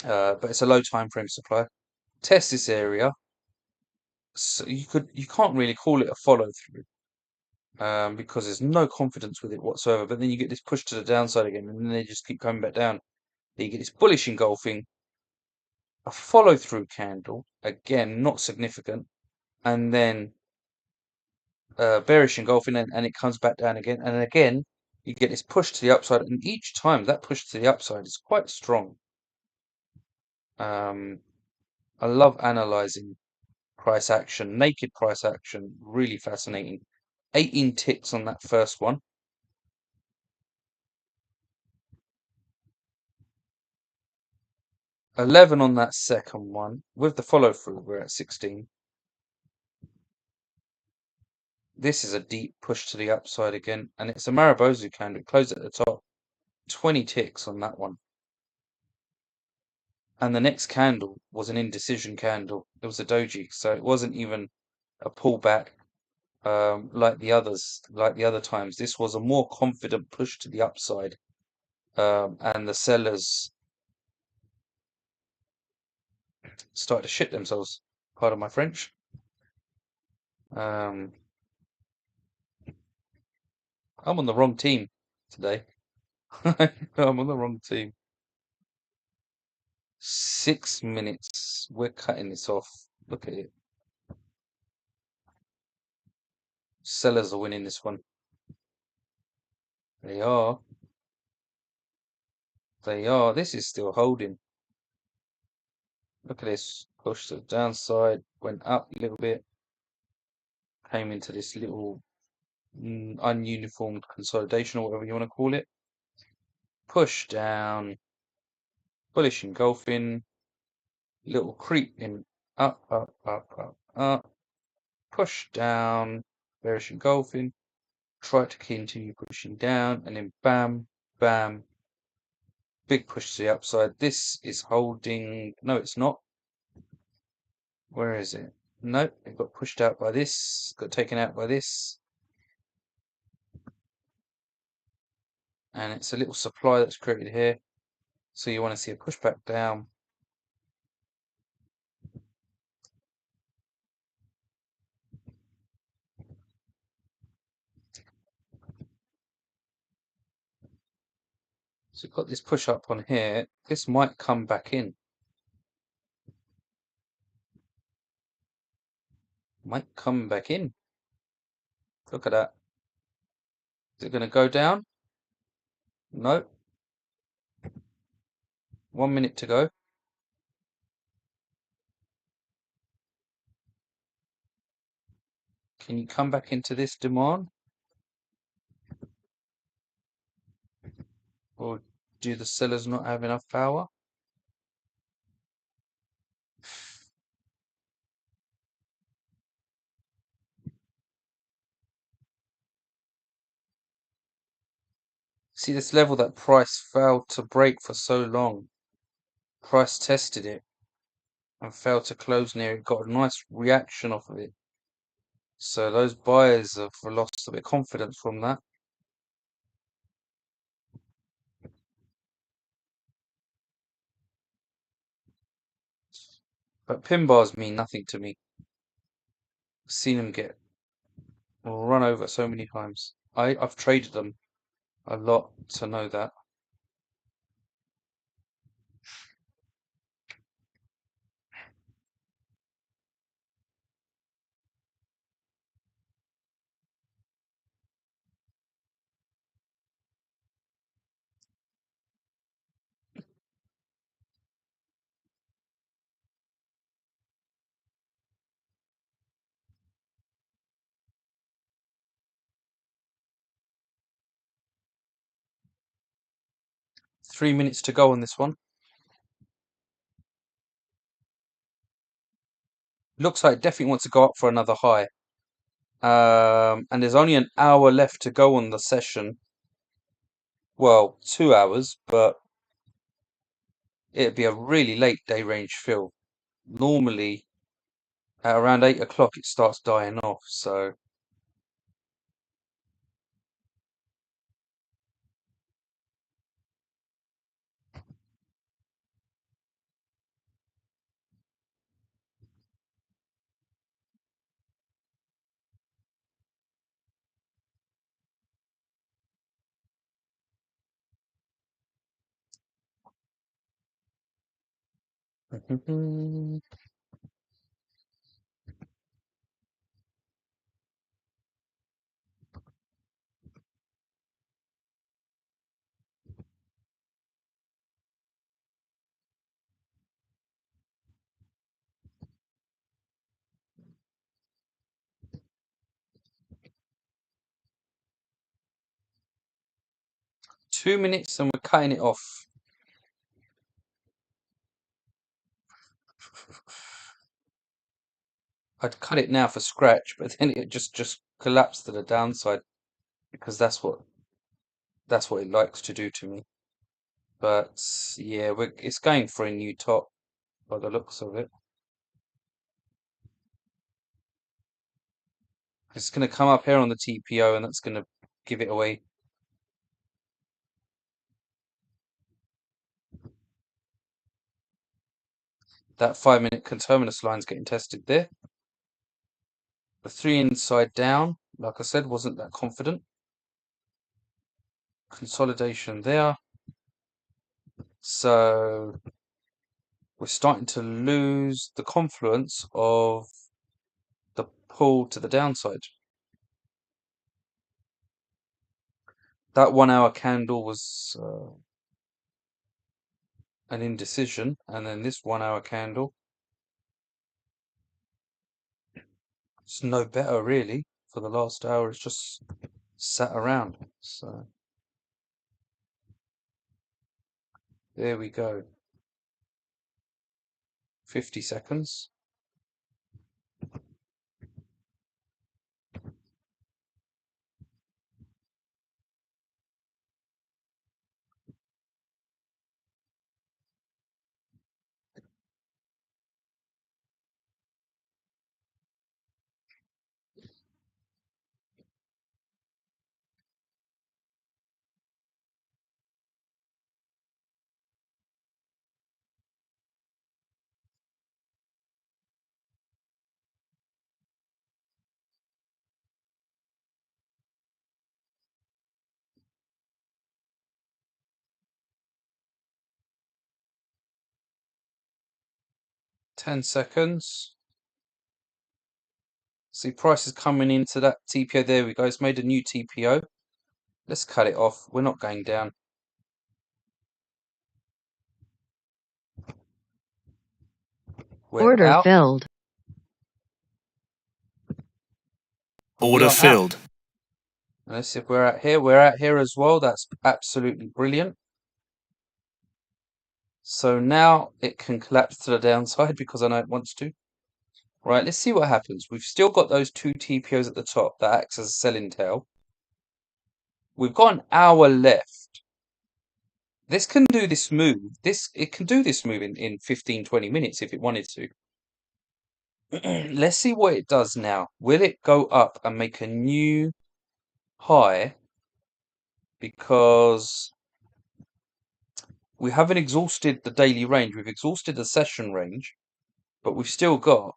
but it's a low time frame supply. Test this area. So you can't really call it a follow through. Because there's no confidence with it whatsoever. But then you get this push to the downside again, and then they just keep coming back down. Then you get this bullish engulfing, a follow through candle, again, not significant, and then bearish engulfing, and it comes back down again. And again, you get this push to the upside, and each time that push to the upside is quite strong. Um, I love analyzing price action, naked price action, really fascinating. 18 ticks on that first one. 11 on that second one. With the follow through, we're at 16. This is a deep push to the upside again, and it's a Maribozu candle. It closed at the top. 20 ticks on that one. And the next candle was an indecision candle. It was a doji, so it wasn't even a pullback like the others, like the other times. This was a more confident push to the upside, and the sellers started to shit themselves. Pardon my French. Um, I'm on the wrong team today. I'm on the wrong team. 6 minutes. We're cutting this off. Look at it. Sellers are winning this one. They are. They are. This is still holding. Look at this. Push to the downside, went up a little bit, came into this little ununiformed consolidation or whatever you want to call it. Push down, bullish engulfing, little creep in, up, up, up, up, up, push down, bearish engulfing, try to continue pushing down, and then bam, bam, big push to the upside. This is holding. No, it's not. Where is it? Nope, it got pushed out by this, got taken out by this, and it's a little supply that's created here. So you want to see a pushback down. So you've got this push up on here. This might come back in. Might come back in. Look at that. Is it going to go down? No. 1 minute to go. Can you come back into this demand? Or do the sellers not have enough power? See this level that price failed to break for so long. Price tested it and failed to close near it. Got a nice reaction off of it. So those buyers have lost a bit of confidence from that. But pin bars mean nothing to me. I've seen them get run over so many times. I've traded them a lot to know that. Three minutes to go on this one. Looks like it definitely wants to go up for another high. And there's only an hour left to go on the session. Well, 2 hours, but it'd be a really late day range fill. Normally, at around 8 o'clock, it starts dying off. So 2 minutes and we're cutting it off. I'd cut it now for scratch, but then it just collapsed to the downside because that's what it likes to do to me. But yeah, it's going for a new top by the looks of it. It's going to come up here on the TPO and that's going to give it away. That 5 minute conterminous line's getting tested there. The 3 inside down, like I said, wasn't that confident. Consolidation there. So we're starting to lose the confluence of the pull to the downside. That 1 hour candle was an indecision, and then this 1 hour candle. It's no better really for the last hour. It's just sat around. So there we go. 50 seconds. 10 seconds. See, price is coming into that TPO. There we go. It's made a new TPO. Let's cut it off. We're not going down. We're Order out. filled. We Order are out. filled. And let's see if we're out here. We're out here as well. That's absolutely brilliant. So now it can collapse to the downside because I know it wants to. Right, let's see what happens. We've still got those two TPOs at the top that acts as a selling tail. We've got an hour left. This can do this move. It can do this move in 15, 20 minutes if it wanted to. Let's see what it does now. Will it go up and make a new high? Because we haven't exhausted the daily range. We've exhausted the session range, but we've still got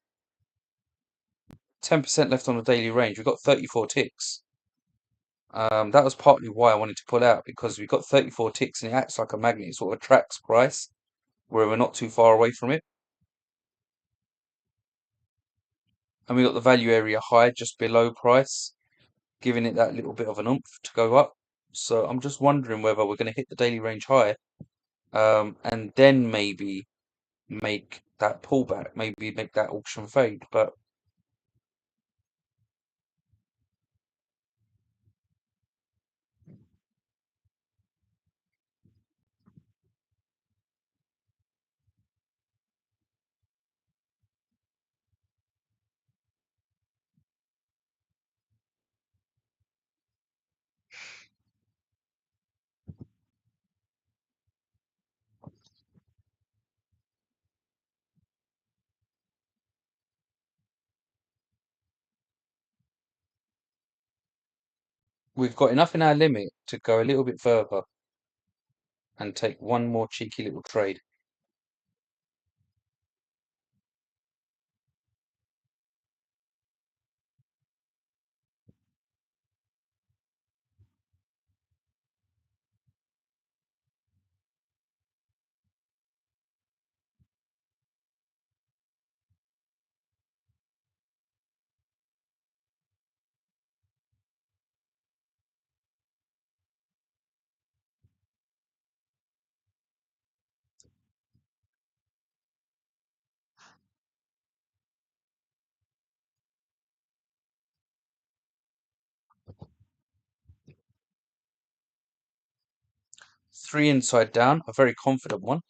10% left on the daily range. We've got 34 ticks. That was partly why I wanted to pull out, because we've got 34 ticks and it acts like a magnet. It sort of attracts price where we're not too far away from it. And we got the value area high just below price, giving it that little bit of an oomph to go up. So I'm just wondering whether we're going to hit the daily range high, and then maybe make that pullback, maybe make that auction fade. But we've got enough in our limit to go a little bit further and take one more cheeky little trade. Three inside down, a very confident one.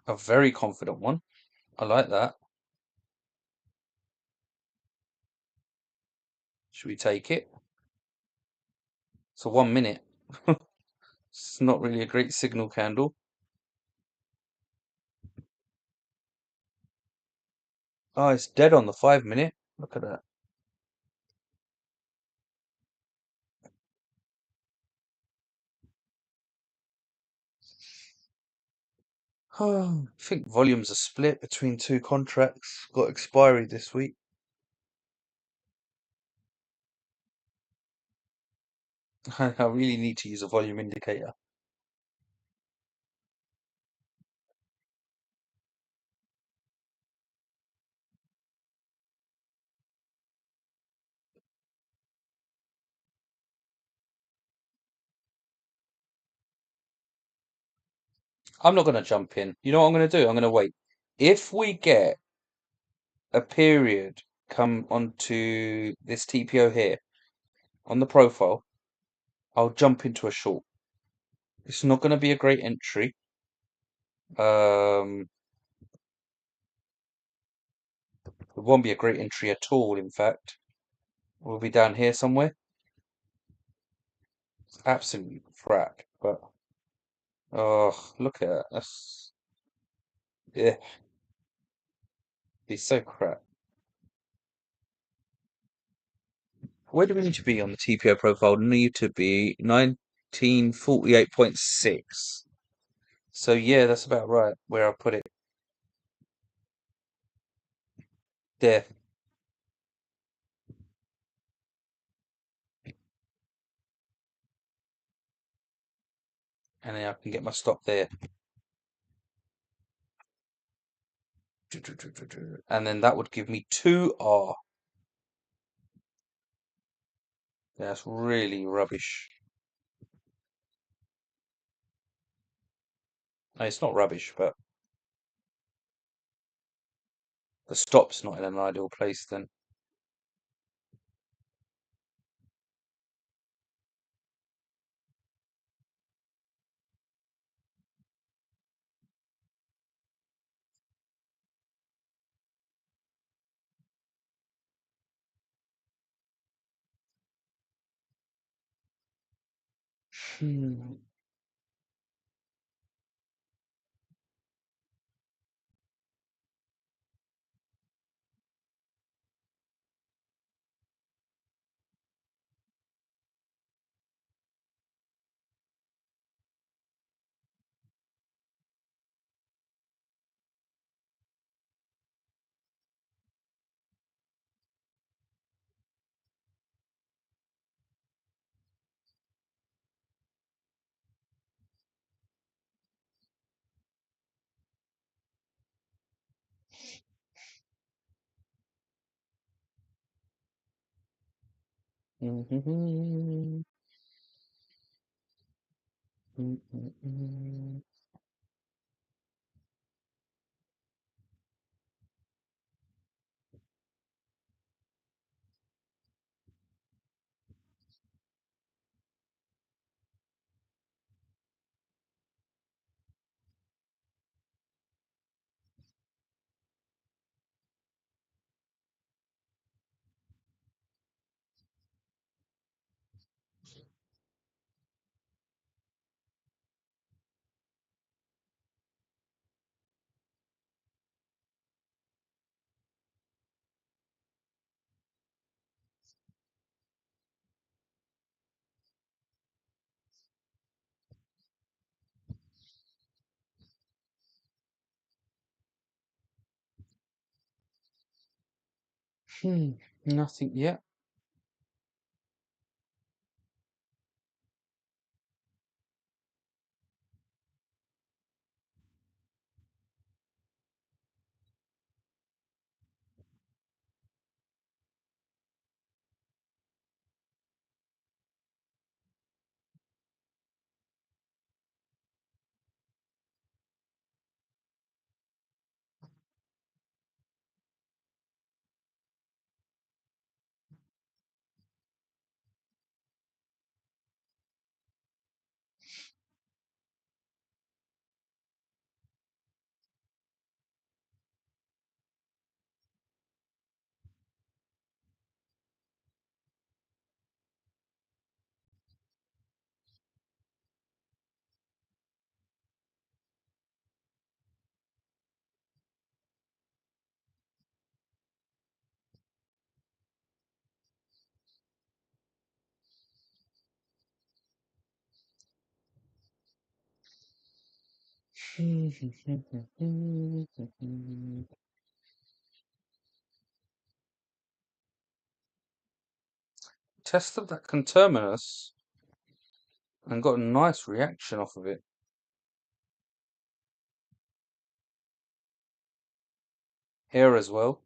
A very confident one. I like that. Should we take it? So 1 minute. It's not really a great signal candle. Oh, it's dead on the 5 minute. Look at that. Oh, I think volumes are split between two contracts. Got expiry this week. I really need to use a volume indicator. I'm not going to jump in. You know what I'm going to do? I'm going to wait. If we get a period come onto this TPO here on the profile, I'll jump into a short. It's not going to be a great entry. It won't be a great entry at all, in fact. We'll be down here somewhere. It's absolutely crap, but oh, look at it. That's yeah, it's so crap. Where do we need to be on the TPO profile? Need to be 1948.6. So yeah, that's about right where I put it. There. And then I can get my stop there. And then that would give me 2R. That's really rubbish. No, it's not rubbish, but the stop's not in an ideal place then. Hmm. Nothing yet. Tested that conterminous and got a nice reaction off of it. Here as well.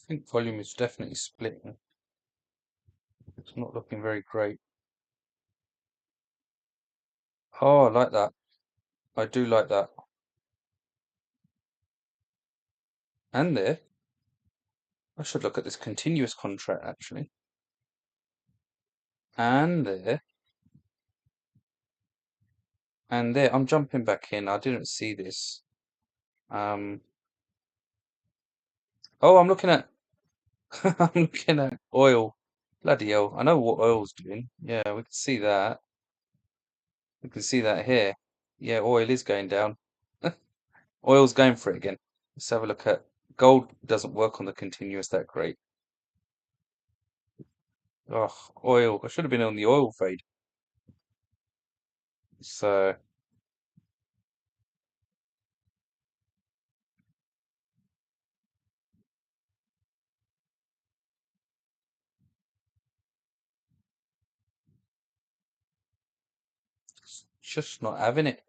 I think volume is definitely splitting. It's not looking very great. Oh, I like that. I do like that. And there, I should look at this continuous contract actually. And there, and there. I'm jumping back in. I didn't see this. Um, oh, I'm looking at I'm looking at oil. Bloody hell. I know what oil's doing. Yeah, we can see that. We can see that here. Yeah, oil is going down. Oil's going for it again. Let's have a look at gold. Doesn't work on the continuous that great. Oh, oil. I should have been on the oil fade. So just not having it.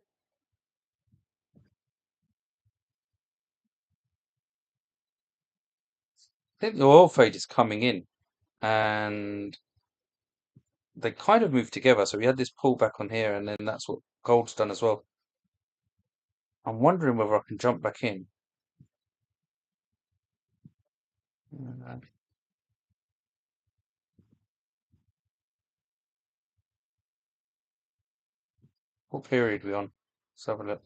I think the oil fade is coming in, and they kind of moved together. So we had this pullback on here, and then that's what gold's done as well. I'm wondering whether I can jump back in. Uh, What period are we on? Let's have a look.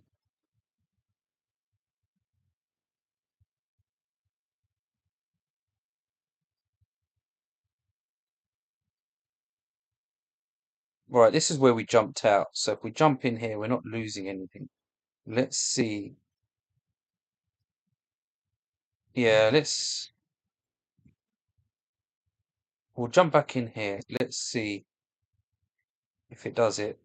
Right, this is where we jumped out. So if we jump in here, we're not losing anything. Let's see. Yeah, we'll jump back in here. Let's see if it does it.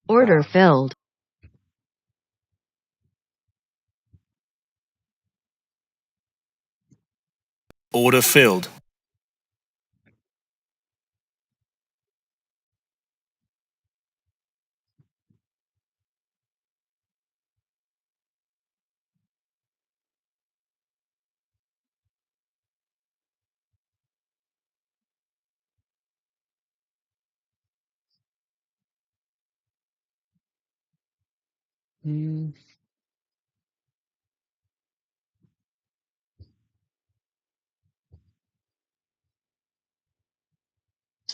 Order filled. Order filled. Hmm,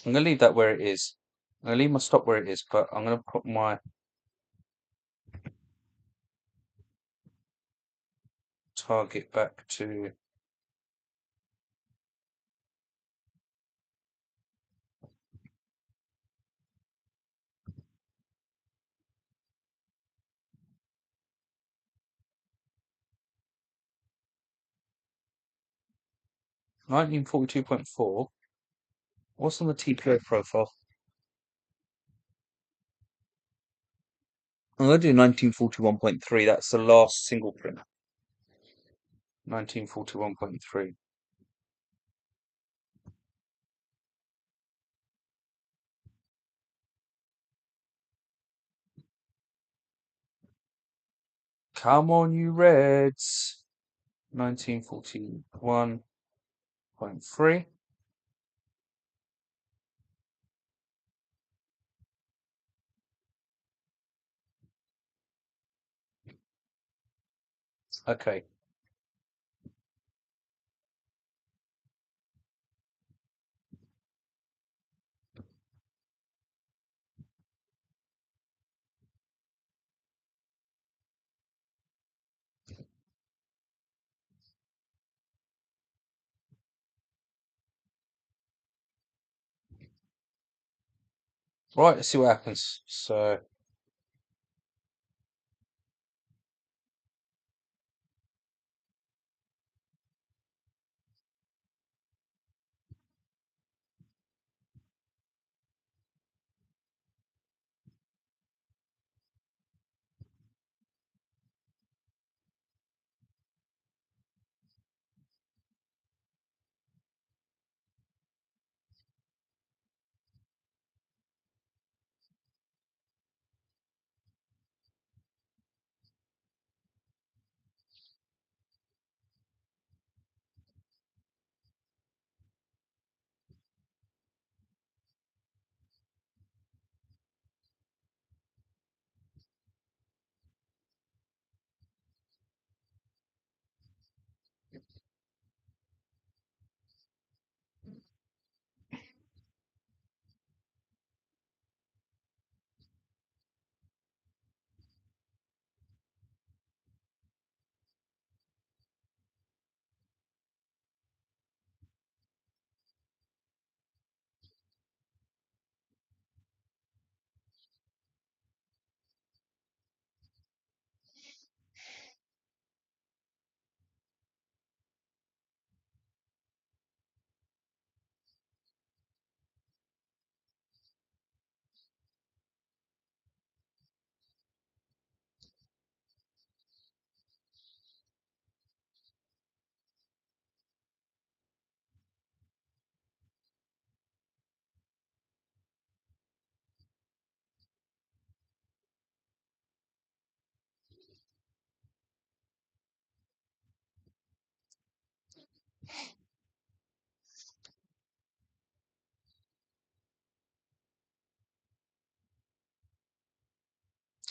I'm gonna leave that where it is. I'm gonna leave my stop where it is, but I'm gonna put my target back to 1942.4. What's on the TPO profile? I'm gonna do 1941.3. That's the last single print. 1941.3. Come on, you Reds. 1941.3. Okay. Right, let's see what happens. So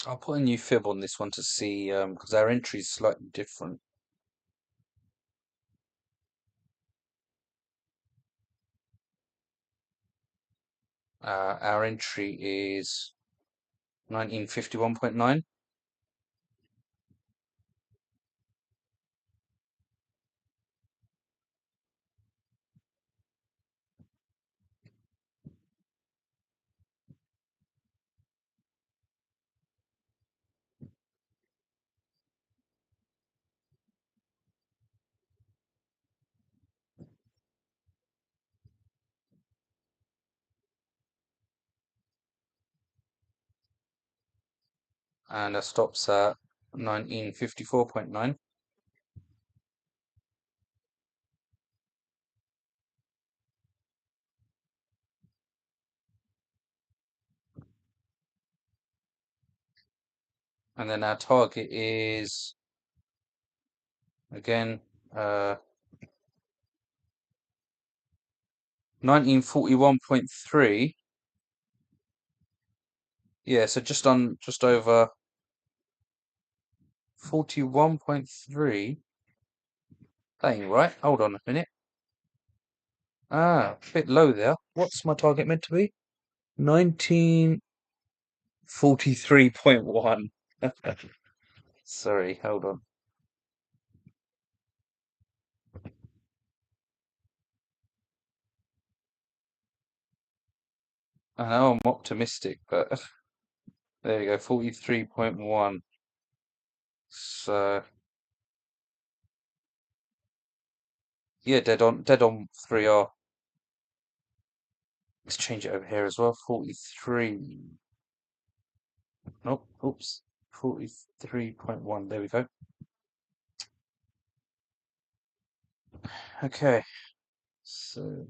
I'll put a new fib on this one to see, because our entry is slightly different. Our entry is 1951.9, and our stops at 1954.9. And then our target is, again, 1941.3. Yeah, so just over 41.3. That ain't right. Hold on a minute. Ah, a bit low there. What's my target meant to be? 1943.1. Sorry, hold on. I know I'm optimistic, but there you go, 43.1. So yeah, dead on 3R. Let's change it over here as well. 43. Nope, oops. 43.1. There we go. Okay. So